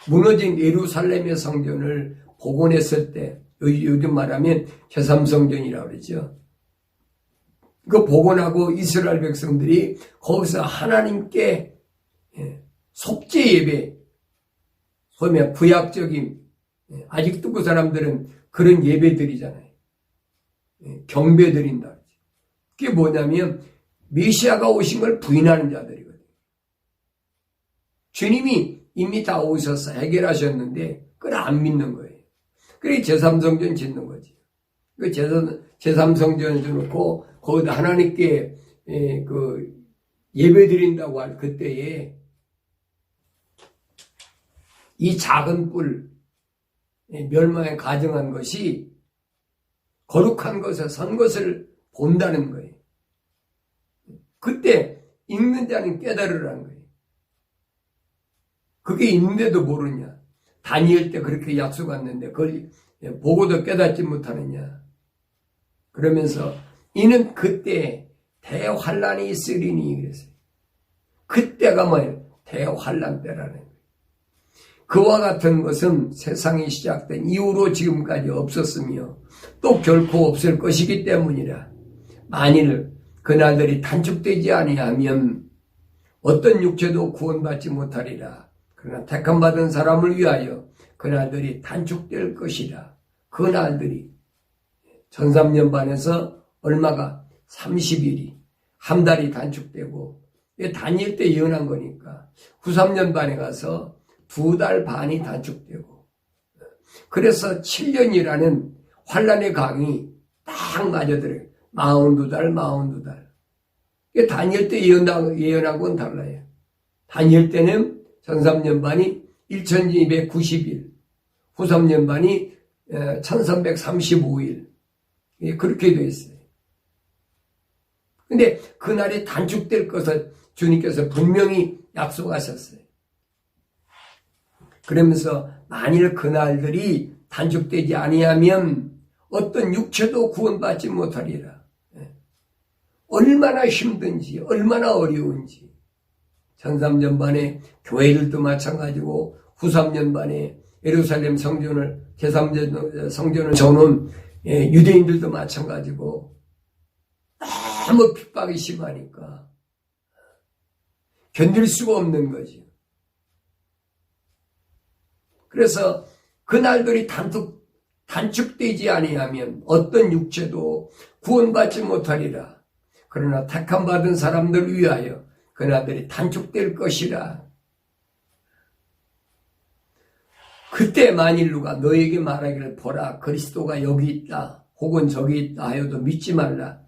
무너진 예루살렘의 성전을 복원했을 때 요즘 말하면 제3성전이라고 그러죠. 그 복원하고 이스라엘 백성들이 거기서 하나님께 속죄 예배, 소위 구약적인 아직도 그 사람들은 그런 예배 드리잖아요. 경배 드린다. 그게 뭐냐면 메시아가 오신 걸 부인하는 자들이거든요. 주님이 이미 다 오셔서 해결하셨는데 그걸 안 믿는 거예요. 그래 제3성전 짓는 거지. 그 제3성전을 놓고 거기다 하나님께 예배 드린다고 할 그때에 이 작은 뿔 멸망에 가정한 것이 거룩한 것에 선 것을 본다는 거예요. 그때 읽는 자는 깨달으라는 거예요. 그게 있는데도 모르냐. 다니엘 때 그렇게 약속했는데 그걸 보고도 깨닫지 못하느냐. 그러면서 이는 그때 대환란이 있으리니 그랬어요. 그때가 뭐예요? 대환란 때라는 거예요. 그와 같은 것은 세상이 시작된 이후로 지금까지 없었으며 또 결코 없을 것이기 때문이라. 만일 그날들이 단축되지 아니하면 어떤 육체도 구원받지 못하리라. 그러나 택함받은 사람을 위하여 그날들이 단축될 것이라. 그날들이 전 3년 반에서 얼마가 30일이 한 달이 단축되고 다니엘 때 예언한 거니까 후 3년 반에 가서 2달 반이 단축되고 그래서 7년이라는 환란의 강이 딱 맞아들어요. 42달. 다니엘 때 예언한 건 달라요. 다니엘 때는 전 3년 반이 1290일, 후 3년 반이 1335일. 그렇게 되어 있어요. 근데 그날이 단축될 것을 주님께서 분명히 약속하셨어요. 그러면서 만일 그날들이 단축되지 아니하면 어떤 육체도 구원받지 못하리라. 얼마나 힘든지, 얼마나 어려운지. 전 3년 반에 교회들도 마찬가지고 후 3년 반에 예루살렘 성전을 제3전 성전을 저놓은 유대인들도 마찬가지고 너무 핍박이 심하니까 견딜 수가 없는 거지. 그래서 그날들이 단축되지 아니하면 어떤 육체도 구원받지 못하리라. 그러나 택함 받은 사람들 위하여 그날들이 단축될 것이라. 그때 만일 누가 너에게 말하기를 보라 그리스도가 여기 있다 혹은 저기 있다 하여도 믿지 말라.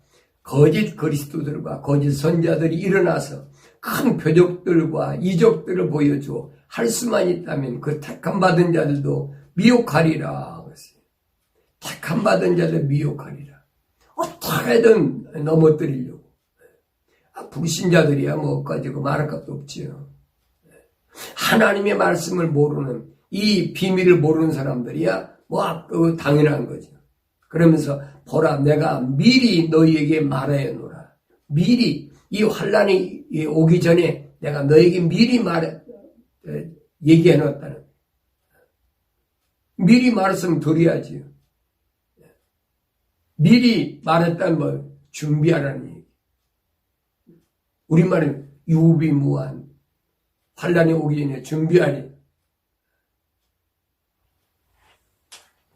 거짓 그리스도들과 거짓 선자들이 일어나서 큰 표적들과 이적들을 보여주어 할 수만 있다면 그 택함 받은 자들도 미혹하리라. 택함 받은 자들 미혹하리라. 어떻게든 넘어뜨리려고. 불신자들이야 뭐 가지고 말할 것도 없지요. 하나님의 말씀을 모르는 이 비밀을 모르는 사람들이야 뭐 당연한 거죠. 그러면서 보라 내가 미리 너희에게 말하여 놓으라. 미리 이 환란이 오기 전에 내가 너에게 미리 얘기해 놨다는. 미리 말했으면 드려야지요. 미리 말했다는 뭐 준비하라는 얘기. 우리말은 유비무한. 환란이 오기 전에 준비하리.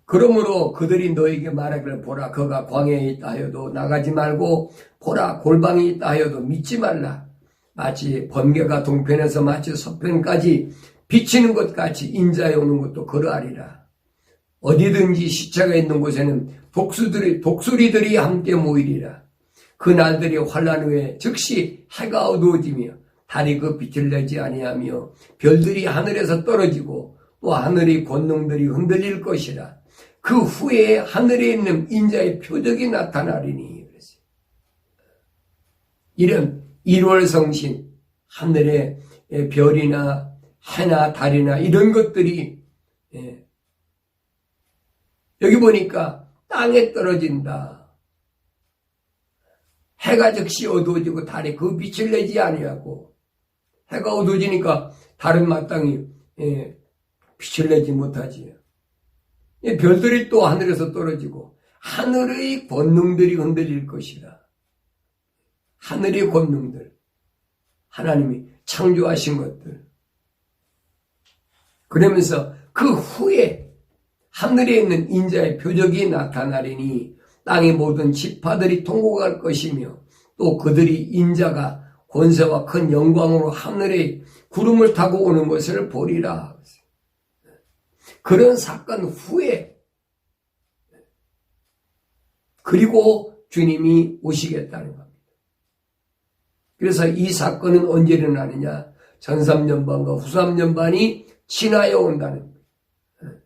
그러므로 그들이 너에게 말하기를 보라 그가 광야에 있다 하여도 나가지 말고 보라 골방에 있다 하여도 믿지 말라. 마치 번개가 동편에서 마치 서편까지 비치는 것 같이 인자에 오는 것도 그러하리라. 어디든지 시체가 있는 곳에는 독수리들이 함께 모이리라. 그 날들이 환란 후에 즉시 해가 어두워지며 달이 그 빛을 내지 아니하며 별들이 하늘에서 떨어지고 또 하늘의 권능들이 흔들릴 것이라. 그 후에 하늘에 있는 인자의 표적이 나타나리니. 이런 1월 성신, 하늘의 별이나 해나 달이나 이런 것들이 여기 보니까 땅에 떨어진다. 해가 즉시 어두워지고 달이 그 빛을 내지 아니하고 해가 어두워지니까 달은 마땅히 빛을 내지 못하지요. 별들이 또 하늘에서 떨어지고 하늘의 권능들이 흔들릴 것이라. 하늘의 권능들, 하나님이 창조하신 것들. 그러면서 그 후에 하늘에 있는 인자의 표적이 나타나리니 땅의 모든 지파들이 통곡할 것이며 또 그들이 인자가 권세와 큰 영광으로 하늘에 구름을 타고 오는 것을 보리라. 그런 사건 후에 그리고 주님이 오시겠다는 겁니다. 그래서 이 사건은 언제 일어나느냐? 전 3년반과 후 3년반이 지나여 온다는 거예요.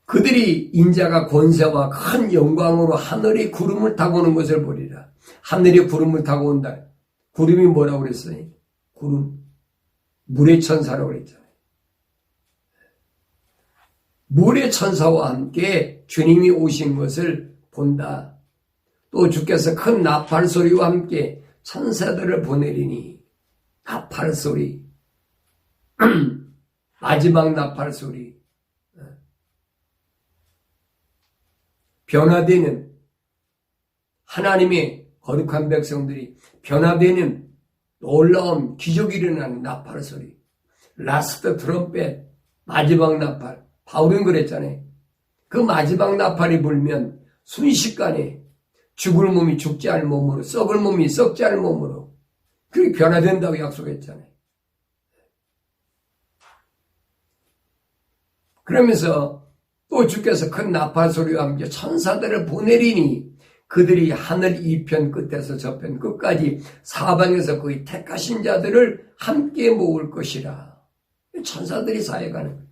그들이 인자가 권세와 큰 영광으로 하늘의 구름을 타고 오는 것을 보리라. 하늘의 구름을 타고 온다. 구름이 뭐라고 그랬어요? 구름. 물의 천사라고 그랬잖아요. 물의 천사와 함께 주님이 오신 것을 본다. 또 주께서 큰 나팔 소리와 함께 천사들을 보내리니 나팔 소리. 마지막 나팔 소리. 변화되는 하나님의 거룩한 백성들이 변화되는 놀라운 기적이 일어나는 나팔 소리. 라스트 트럼펫, 마지막 나팔. 바울은 그랬잖아요. 그 마지막 나팔이 불면 순식간에 죽을 몸이 죽지 않을 몸으로, 썩을 몸이 썩지 않을 몸으로 그렇게 변화된다고 약속했잖아요. 그러면서 또 주께서 큰 나팔 소리와 함께 천사들을 보내리니 그들이 하늘 이편 끝에서 저편 끝까지 사방에서 그의 택하신 자들을 함께 모을 것이라. 천사들이 사역하는 거예요.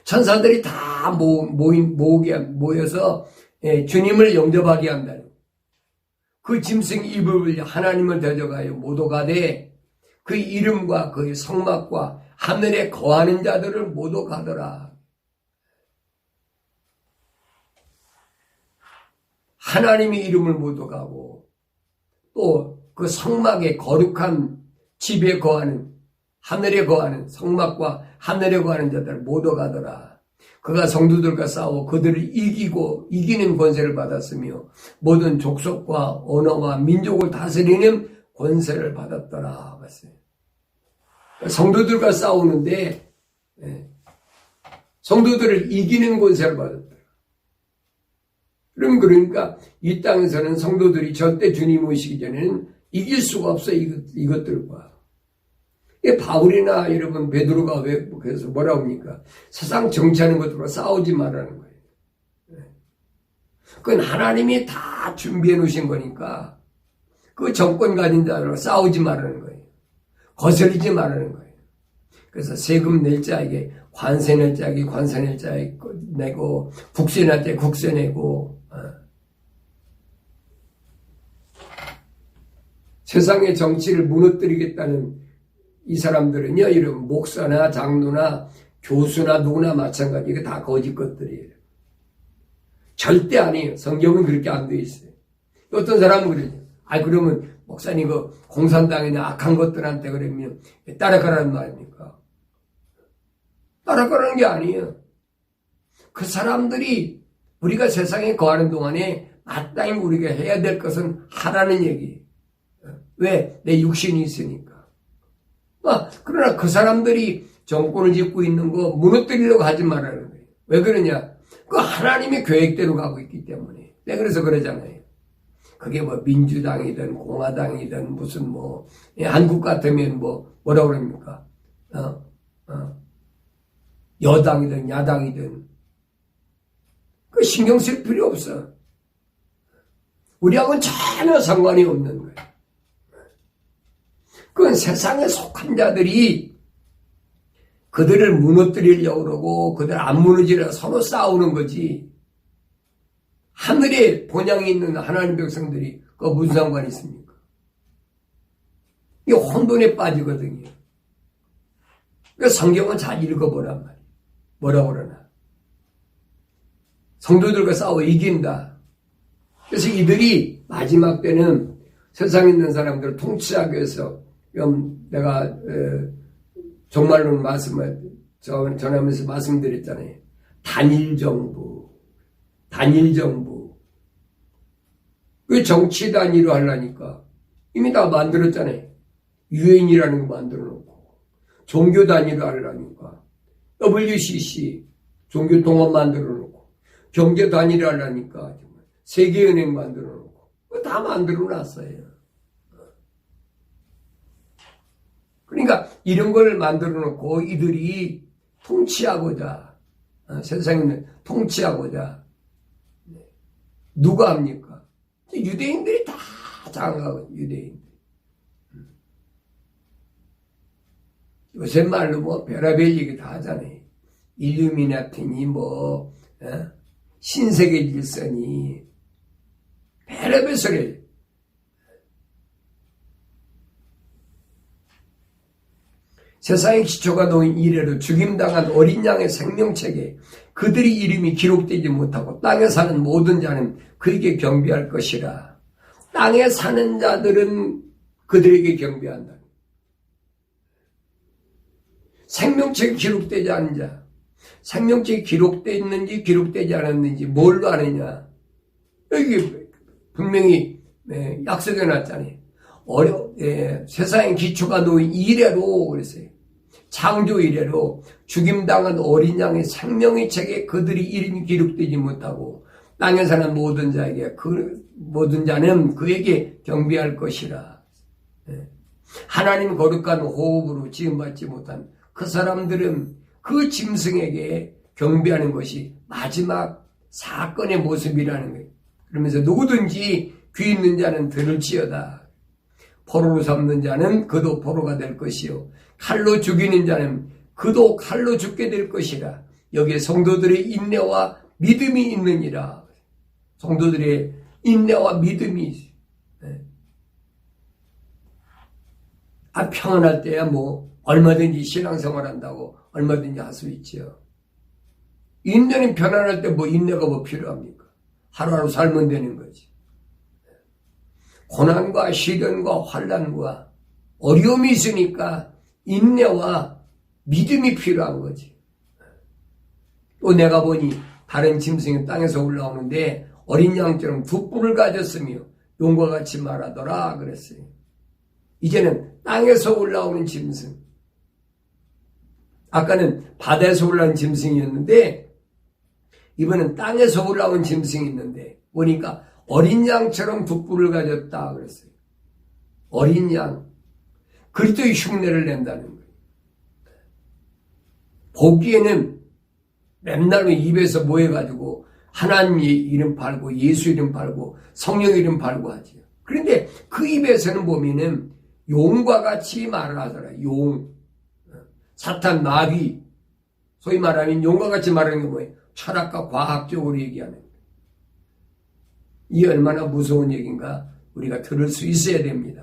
천사들이 다 모여서 주님을 영접하게 한다는 거예요. 그 짐승 입을 하나님을 대적하여 모두 가되 그 이름과 그의 성막과 하늘에 거하는 자들을 모두 가더라. 하나님의 이름을 모두 가고 또 그 성막의 거룩한 집에 거하는 하늘에 거하는 성막과 하늘에 거하는 자들 모두 가더라. 그가 성도들과 싸워 그들을 이기는 권세를 받았으며 모든 족속과 언어와 민족을 다스리는 권세를 받았더라. 봤어요. 성도들과 싸우는데 성도들을 이기는 권세를 받았더라. 그러니까 이 땅에서는 성도들이 절대 주님 오시기 전에는 이길 수가 없어. 이것들과. 바울이나 여러분 베드로가 왜 그래서 뭐라고 합니까? 세상 정치하는 것들과 싸우지 말라는 거예요. 그건 하나님이 다 준비해 놓으신 거니까 그 정권 가진 자들과 싸우지 말라는 거예요. 거스르지 말라는 거예요. 그래서 세금 낼 자에게 관세 낼 자에게 관세 낼 자에게 내고 국세 낼 자에게 국세 내고 세상의 정치를 무너뜨리겠다는 이 사람들은요, 이런 목사나 장로나 교수나 누구나 마찬가지. 이게 다 거짓 것들이에요. 절대 아니에요. 성경은 그렇게 안 돼 있어요. 어떤 사람은 그러죠. 그러면 목사님 그 공산당이나 악한 것들한테 그러면 따라가라는 말입니까? 따라가라는 게 아니에요. 그 사람들이 우리가 세상에 거하는 동안에 마땅히 우리가 해야 될 것은 하라는 얘기예요. 왜? 내 육신이 있으니까. 그러나 그 사람들이 정권을 짓고 있는 거 무너뜨리려고 하지 말라는 거예요. 왜 그러냐? 그 하나님의 계획대로 가고 있기 때문에. 네, 그래서 그러잖아요. 그게 뭐 민주당이든 공화당이든 무슨 한국 같으면 뭐라고 그럽니까? 여당이든 야당이든. 그 신경 쓸 필요 없어. 우리하고는 전혀 상관이 없는 거예요. 그건 세상에 속한 자들이 그들을 무너뜨리려고 그러고 그들 안 무너지려 서로 싸우는 거지. 하늘에 본향이 있는 하나님 백성들이 그 무슨 상관이 있습니까? 이게 혼돈에 빠지거든요. 그러니까 성경은 잘 읽어보란 말이에요. 뭐라고 그러나? 성도들과 싸워 이긴다. 그래서 이들이 마지막 때는 세상에 있는 사람들을 통치하기 위해서 내가 정말로 말씀을 전하면서 말씀드렸잖아요. 단일 정부. 그 정치 단위로 하려니까 이미 다 만들었잖아요. 유엔이라는 거 만들어 놓고 종교 단위로 하려니까 WCC 종교 통합 만들어 놓고 경제 단위로 하려니까 세계은행 만들어 놓고 다 만들어 놨어요. 그러니까 이런 걸 만들어 놓고 이들이 통치하고자 세상에 통치하고자 누가 합니까? 유대인들이 다 장악하고 유대인들. 요새 말로 별의별 얘기 다 하잖아요. 일루미나티니 신세계 질서니 별의별 소리. 세상의 기초가 놓인 이래로 죽임당한 어린 양의 생명책에 그들이 이름이 기록되지 못하고 땅에 사는 모든 자는 그에게 경배할 것이라. 땅에 사는 자들은 그들에게 경배한다. 생명책이 기록되지 않은 자, 생명책이 기록되어 있는지 기록되지 않았는지 뭘로 아느냐. 여기 분명히 약속해 놨잖아요. 세상의 기초가 놓인 이래로 그랬어요. 창조 이래로 죽임당한 어린 양의 생명의 책에 그들이 이름이 기록되지 못하고 땅에 사는 모든 자에게 모든 자는 그에게 경배할 것이라. 하나님 거룩한 호흡으로 지음받지 못한 그 사람들은 그 짐승에게 경배하는 것이 마지막 사건의 모습이라는 거예요. 그러면서 누구든지 귀 있는 자는 들을지어다. 포로로 삼는 자는 그도 포로가 될 것이요 칼로 죽이는 자는 그도 칼로 죽게 될 것이라. 여기에 성도들의 인내와 믿음이 있느니라. 성도들의 인내와 믿음이 있어요. 평안할 때야 얼마든지 신앙생활 한다고 얼마든지 할 수 있죠. 인내는 편안할 때 인내가 필요합니까? 하루하루 살면 되는 거지. 고난과 시련과 환난과 어려움이 있으니까 인내와 믿음이 필요한 거지. 또 내가 보니 다른 짐승이 땅에서 올라오는데 어린 양처럼 두 뿔을 가졌으며 용과 같이 말하더라 그랬어요. 이제는 땅에서 올라오는 짐승. 아까는 바다에서 올라온 짐승이었는데 이번엔 땅에서 올라온 짐승이 있는데 보니까 어린 양처럼 두 뿔을 가졌다 그랬어요. 어린 양. 그리스도의 흉내를 낸다는 거예요. 보기에는 맨날 입에서 모여가지고 하나님 이름 팔고 예수 이름 팔고 성령 이름 팔고 하지요. 그런데 그 입에서는 보면은 용과 같이 말을 하더라. 용. 사탄 마귀. 소위 말하면 용과 같이 말하는 게 뭐예요? 철학과 과학적으로 얘기하는 거예요. 이 얼마나 무서운 얘기인가 우리가 들을 수 있어야 됩니다.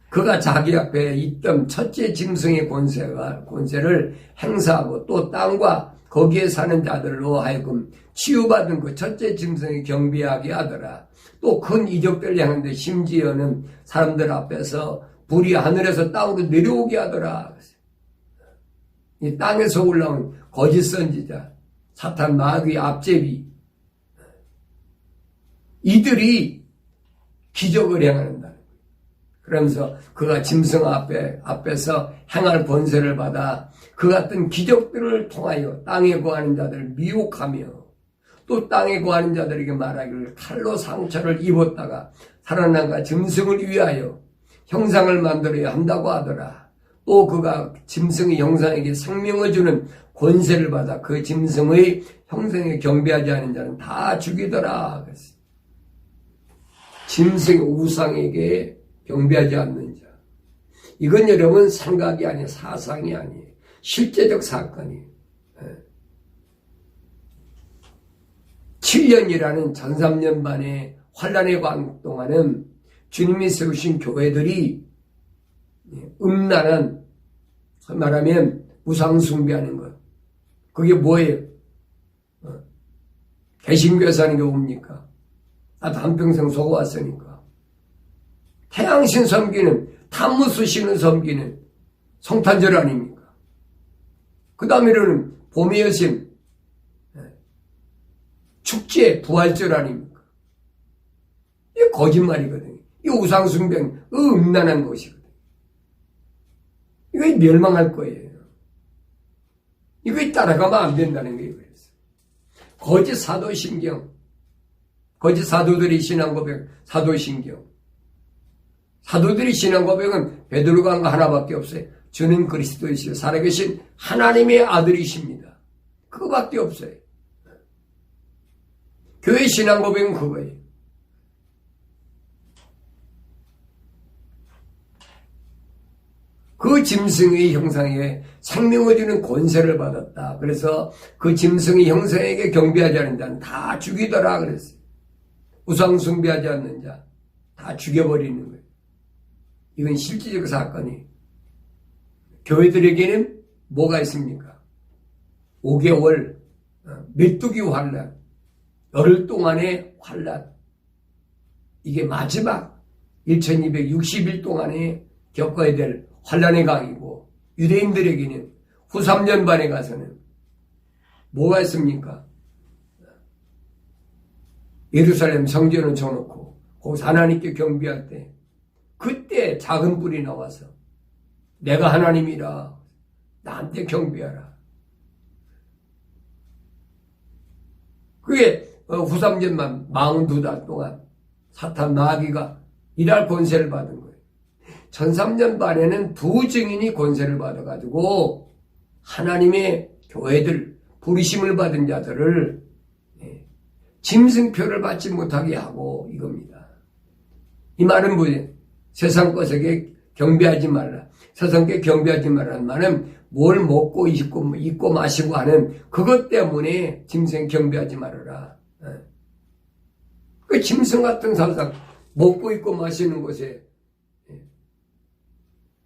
그가 자기 앞에 있던 첫째 짐승의 권세를 행사하고 또 땅과 거기에 사는 자들로 하여금 치유받은 그 첫째 짐승이 경배하게 하더라. 또 큰 이적들을 하는데 심지어는 사람들 앞에서 불이 하늘에서 땅으로 내려오게 하더라. 이 땅에서 올라온 거짓 선지자, 사탄 마귀 앞제비, 이들이 기적을 행한다. 그러면서 그가 짐승 앞에서 행할 권세를 받아 그 같은 기적들을 통하여 땅에 거하는 자들을 미혹하며 또 땅에 거하는 자들에게 말하기를 칼로 상처를 입었다가 살아난 짐승을 위하여 형상을 만들어야 한다고 하더라. 또 그가 짐승의 형상에게 생명을 주는 권세를 받아 그 짐승의 형상에 경배하지 않은 자는 다 죽이더라. 짐승의 우상에게 경배하지 않는 자. 이건 여러분 생각이 아니에요. 사상이 아니에요. 실제적 사건이에요. 7년이라는 전3년 반의 환란의 광 동안은 주님이 세우신 교회들이 음란한, 말하면 우상 숭배하는 것. 그게 뭐예요? 개신교에서 하는 게 뭡니까? 나도 한평생 속아왔으니까. 태양신 섬기는, 탄무수 신을 섬기는 성탄절 아닙니까? 그 다음에는 봄의 여신, 축제, 부활절 아닙니까? 이게 거짓말이거든요. 이 우상숭배는 음란한 것이거든요. 이거 멸망할 거예요. 이거 따라가면 안 된다는 거예요. 그래서 거짓 사도신경, 거짓 사도들이 신앙 고백, 사도신경. 사도들이 신앙 고백은 베드로가 한 거 하나밖에 없어요. 주는 그리스도이시요 살아계신 하나님의 아들이십니다. 그거밖에 없어요. 교회 신앙 고백은 그거예요. 그 짐승의 형상에 생명을 주는 권세를 받았다. 그래서 그 짐승의 형상에게 경배하지 않는 자는 다 죽이더라 그랬어요. 우상 숭배하지 않는 자 다 죽여버리는 거예요. 이건 실질적 사건이. 교회들에게는 뭐가 있습니까? 5개월 메뚜기 환란, 열흘 동안의 환란. 이게 마지막 1260일 동안에 겪어야 될 환란의 강이고, 유대인들에게는 후 3년 반에 가서는 뭐가 있습니까? 예루살렘 성전을 쳐놓고 거기서 하나님께 경배할 때 그때 작은 뿔이 나와서 내가 하나님이라 나한테 경배하라. 그게 후 3년만 42달 동안 사탄 마귀가 일할 권세를 받은 거예요. 전 3년 반에는 두 증인이 권세를 받아가지고 하나님의 교회들, 부르심을 받은 자들을 짐승표를 받지 못하게 하고 이겁니다. 이 말은 뭐예요? 세상 것에게 경배하지 말라. 세상께 경배하지 말라는 말은 뭘 먹고 입고 마시고 하는 그것 때문에 짐승 경배하지 말아라. 그 짐승 같은 사상 먹고 입고 마시는 것에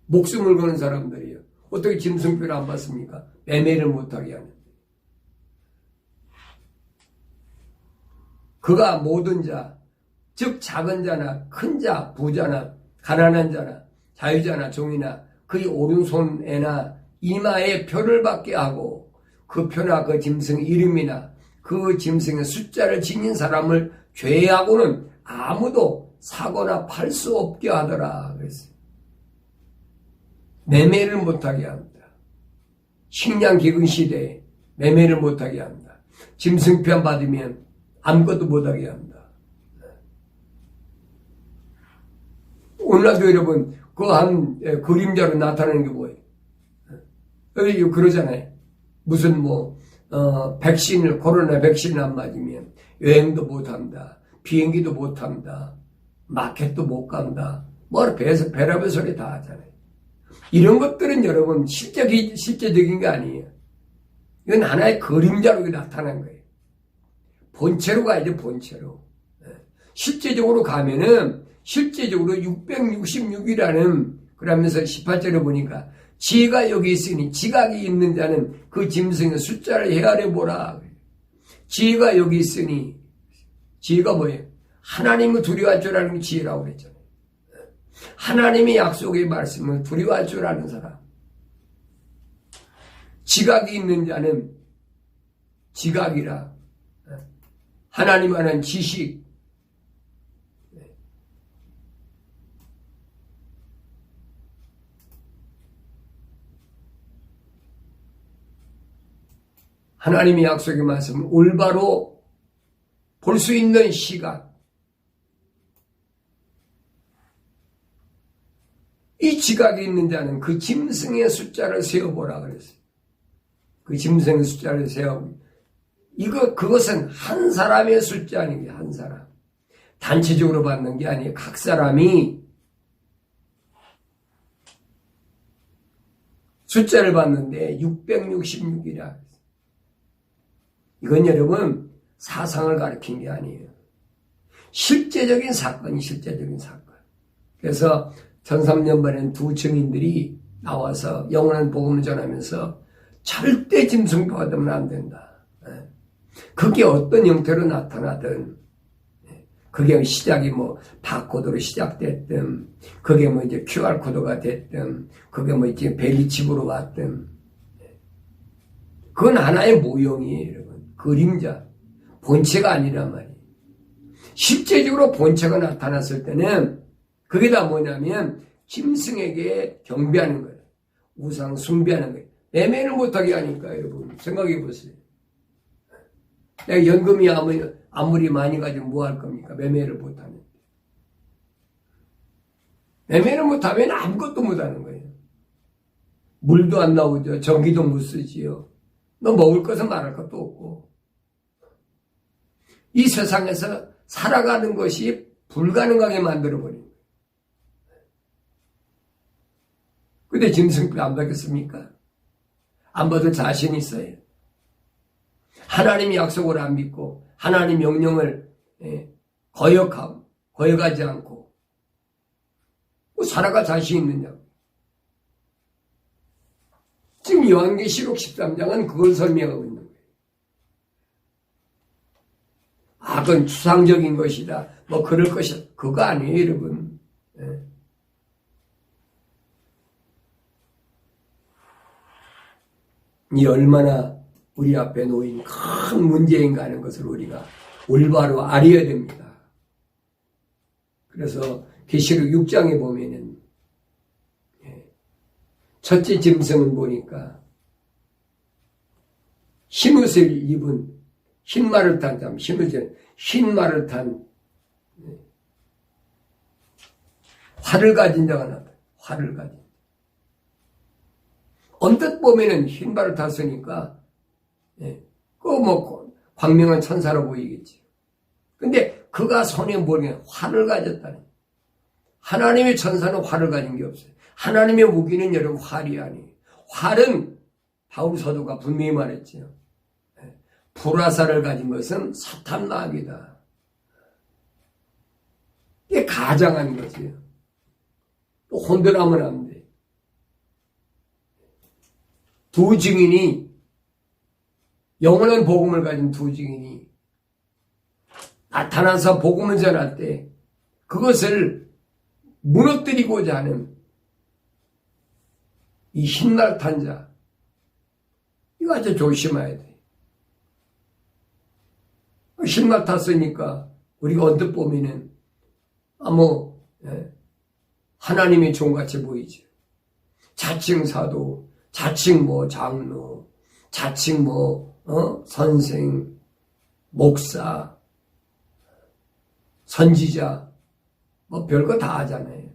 목숨을 거는 사람들이에요. 어떻게 짐승표를 안 받습니까? 매매를 못하게 하는. 그가 모든 자, 즉 작은 자나 큰 자, 부자나 가난한 자나 자유자나 종이나 그의 오른손에나 이마에 표를 받게 하고 그 표나 그 짐승 이름이나 그 짐승의 숫자를 지닌 사람을 죄하고는 아무도 사거나 팔 수 없게 하더라 그랬어요. 매매를 못하게 합니다. 식량 기근 시대에 매매를 못하게 합니다. 짐승편 받으면 아무것도 못하게 합니다. 오늘날도 여러분 그 한 그림자로 나타나는 게 뭐예요? 그러잖아요. 무슨 백신을 코로나 백신을 안 맞으면 여행도 못합니다. 비행기도 못합니다. 마켓도 못 간다. 별의별 소리 다 하잖아요. 이런 것들은 여러분 실제적인 게 아니에요. 이건 하나의 그림자로 나타난 거예요. 본체로 가야죠. 본체로. 실제적으로 가면은 실제적으로 666이라는 그러면서 18절에 보니까 지가 여기 있으니 지각이 있는 자는 그 짐승의 숫자를 헤아려 보라. 지가 여기 있으니 지가 뭐예요? 하나님을 두려워할 줄 아는 게 지혜라고 그랬잖아요. 하나님의 약속의 말씀을 두려워할 줄 아는 사람. 지각이 있는 자는 지각이라. 하나님 아는 지식. 하나님의 약속의 말씀을 올바로 볼 수 있는 시각. 이 지각이 있는 자는 그 짐승의 숫자를 세어보라 그랬어요. 그 짐승의 숫자를 세어. 그것은 한 사람의 숫자 아니에요. 한 사람. 단체적으로 받는 게 아니에요. 각 사람이 숫자를 받는데 666이라. 이건 여러분 사상을 가리킨 게 아니에요. 실제적인 사건이 실제적인 사건. 그래서 1300년반엔 두 증인들이 나와서 영원한 복음을 전하면서 절대 짐승표 받으면 안 된다. 그게 어떤 형태로 나타나든 그게 시작이 바코드로 시작됐든 그게 이제 QR코드가 됐든 그게 이제 벨리칩으로 왔든 그건 하나의 모형이에요, 여러분. 그림자. 본체가 아니란 말이에요. 실제적으로 본체가 나타났을 때는 그게 다 뭐냐면 짐승에게 경배하는 거예요. 우상 숭배하는 거예요. 매매를 못하게 하니까 여러분 생각해 보세요. 내가 연금이 아무리 많이 가지면 뭐 할 겁니까? 매매를 못하면. 매매를 못하면 아무것도 못하는 거예요. 물도 안 나오죠. 전기도 못 쓰지요. 너 먹을 것은 말할 것도 없고. 이 세상에서 살아가는 것이 불가능하게 만들어버린 거예요. 근데 짐승표 안 받겠습니까? 안 받을 자신 있어요. 하나님의 약속을 안 믿고 하나님 명령을 거역하지 않고 살아갈 자신 있느냐고. 지금 요한계시록 13장은 그걸 설명하고 있는 거예요. 그건 추상적인 것이다. 그럴 것이다. 그거 아니에요, 여러분. 이 얼마나 우리 앞에 놓인 큰 문제인가 하는 것을 우리가 올바로 알아야 됩니다. 그래서 계시록 6장에 보면은 첫째 짐승은 보니까 흰옷을 입은 흰 말을 탄 사람, 흰 말을 탄 활을 가진 자가 나타나. 활을 가진. 언뜻 보면은 흰 말을 탔으니까 광명한 천사로 보이겠지. 근데 그가 손에 뭐냐 활을 가졌다니. 하나님의 천사는 활을 가진 게 없어요. 하나님의 무기는 여러분 활이 아니에요. 활은 바울 사도가 분명히 말했죠. 불화살을 가진 것은 사탄 마귀다. 이게 가장한 거지요. 또 혼돈하면 안 돼. 두 증인이 영원한 복음을 가진 두 증인이 나타나서 복음을 전할 때 그것을 무너뜨리고자 하는 이 흰날 탄 자, 이거 아주 조심해야 돼. 신맛 탔으니까 우리가 언뜻 보면은 하나님의 종같이 보이죠. 자칭 사도, 자칭 장로, 자칭 선생, 목사, 선지자, 별거 다 하잖아요.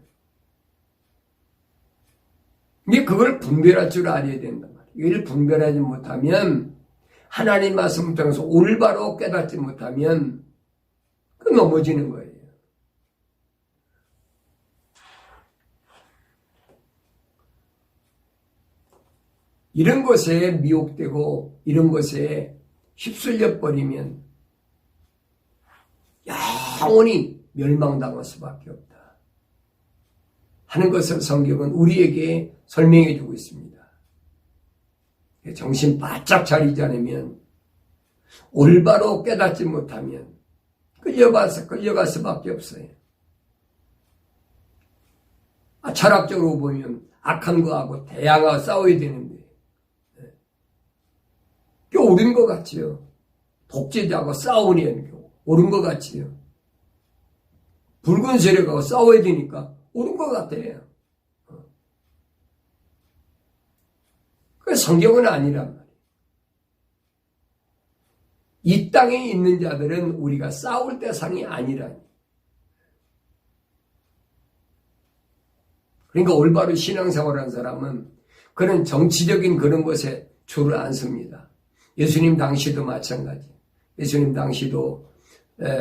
근데 그걸 분별할 줄 알아야 된단 말이에요. 이걸 분별하지 못하면, 하나님 말씀을 통해서 올바로 깨닫지 못하면, 넘어지는 거예요. 이런 것에 미혹되고 이런 것에 휩쓸려 버리면 영원히 멸망당할 수밖에 없다 하는 것을 성경은 우리에게 설명해 주고 있습니다. 정신 바짝 차리지 않으면, 올바로 깨닫지 못하면 끌려갈 수밖에 없어요. 철학적으로 보면 악한 거하고 대항하고 싸워야 되는데 옳은 것 같지요. 독재자하고 싸우는 게 옳은 것 같지요. 붉은 세력하고 싸워야 되니까 옳은 것 같아요. 그 성경은 아니란 말이에요. 이 땅에 있는 자들은 우리가 싸울 대상이 아니라니. 그러니까 올바로 신앙생활하는 사람은 그런 정치적인 그런 것에 줄을 안 섭니다. 예수님 당시도 마찬가지. 예수님 당시도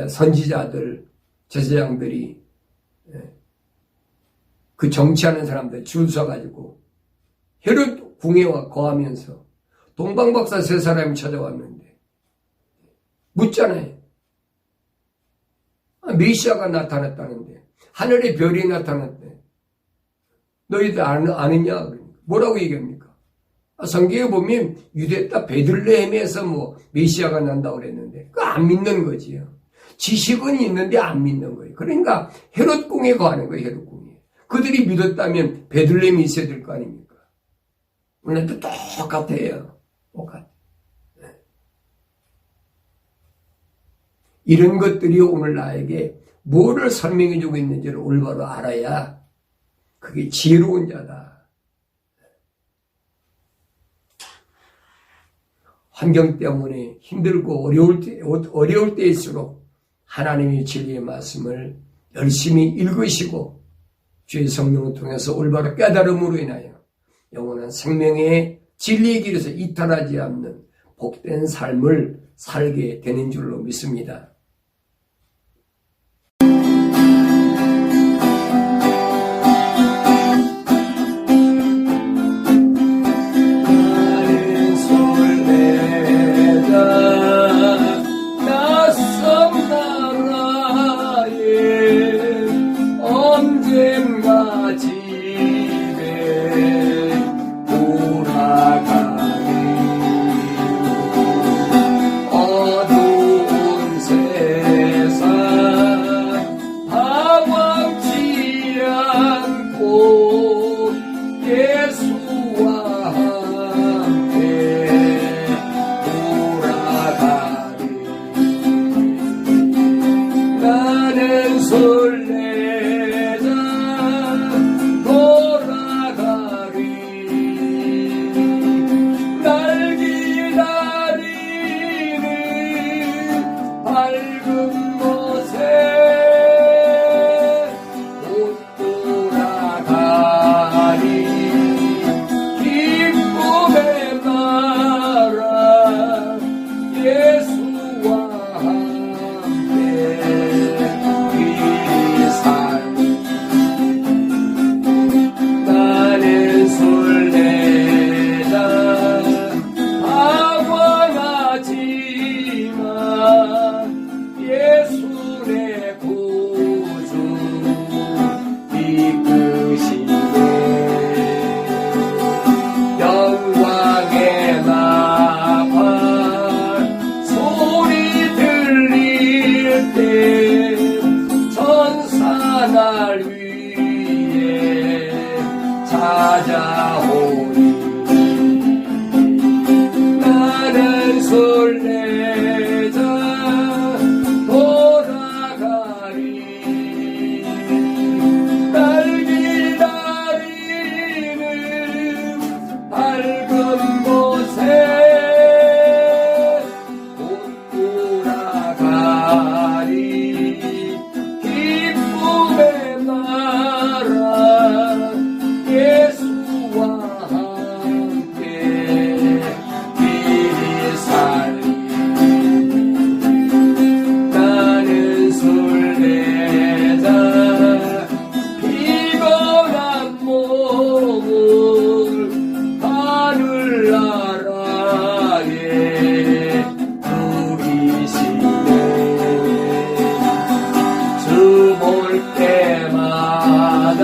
선지자들, 제사장들이 그 정치하는 사람들 줄 서가지고 헤롯 궁에 거하면서 동방박사 3사람이 찾아왔는데 묻잖아요. 메시아가 나타났다는데, 하늘의 별이 나타났대. 너희들 아느냐? 뭐라고 얘기합니까? 성경에 보면 유대 땅 베들레헴에서 메시아가 난다고 그랬는데 그거 안 믿는 거지요. 지식은 있는데 안 믿는 거예요. 그러니까 헤롯 궁에 거하는 거예요. 헤롯 궁에. 그들이 믿었다면 베들레헴이 있어야 될 거 아닙니까? 오늘도 똑같아요. 똑같아요. 이런 것들이 오늘 나에게 뭐를 설명해 주고 있는지를 올바로 알아야 그게 지혜로운 자다. 환경 때문에 힘들고 어려울 때일수록 하나님의 진리의 말씀을 열심히 읽으시고 주의 성령을 통해서 올바로 깨달음으로 인하여 영원한 생명의 진리의 길에서 이탈하지 않는 복된 삶을 살게 되는 줄로 믿습니다. 찾아오니 술래자 돌아가리 날 기다리는 밝은 곳에 곧 돌아가리 기쁨의 나라 예수와 함께 길이 살리 나는 술래자 피곤한 몸을 하늘나라에 누리시네 주 볼 때마다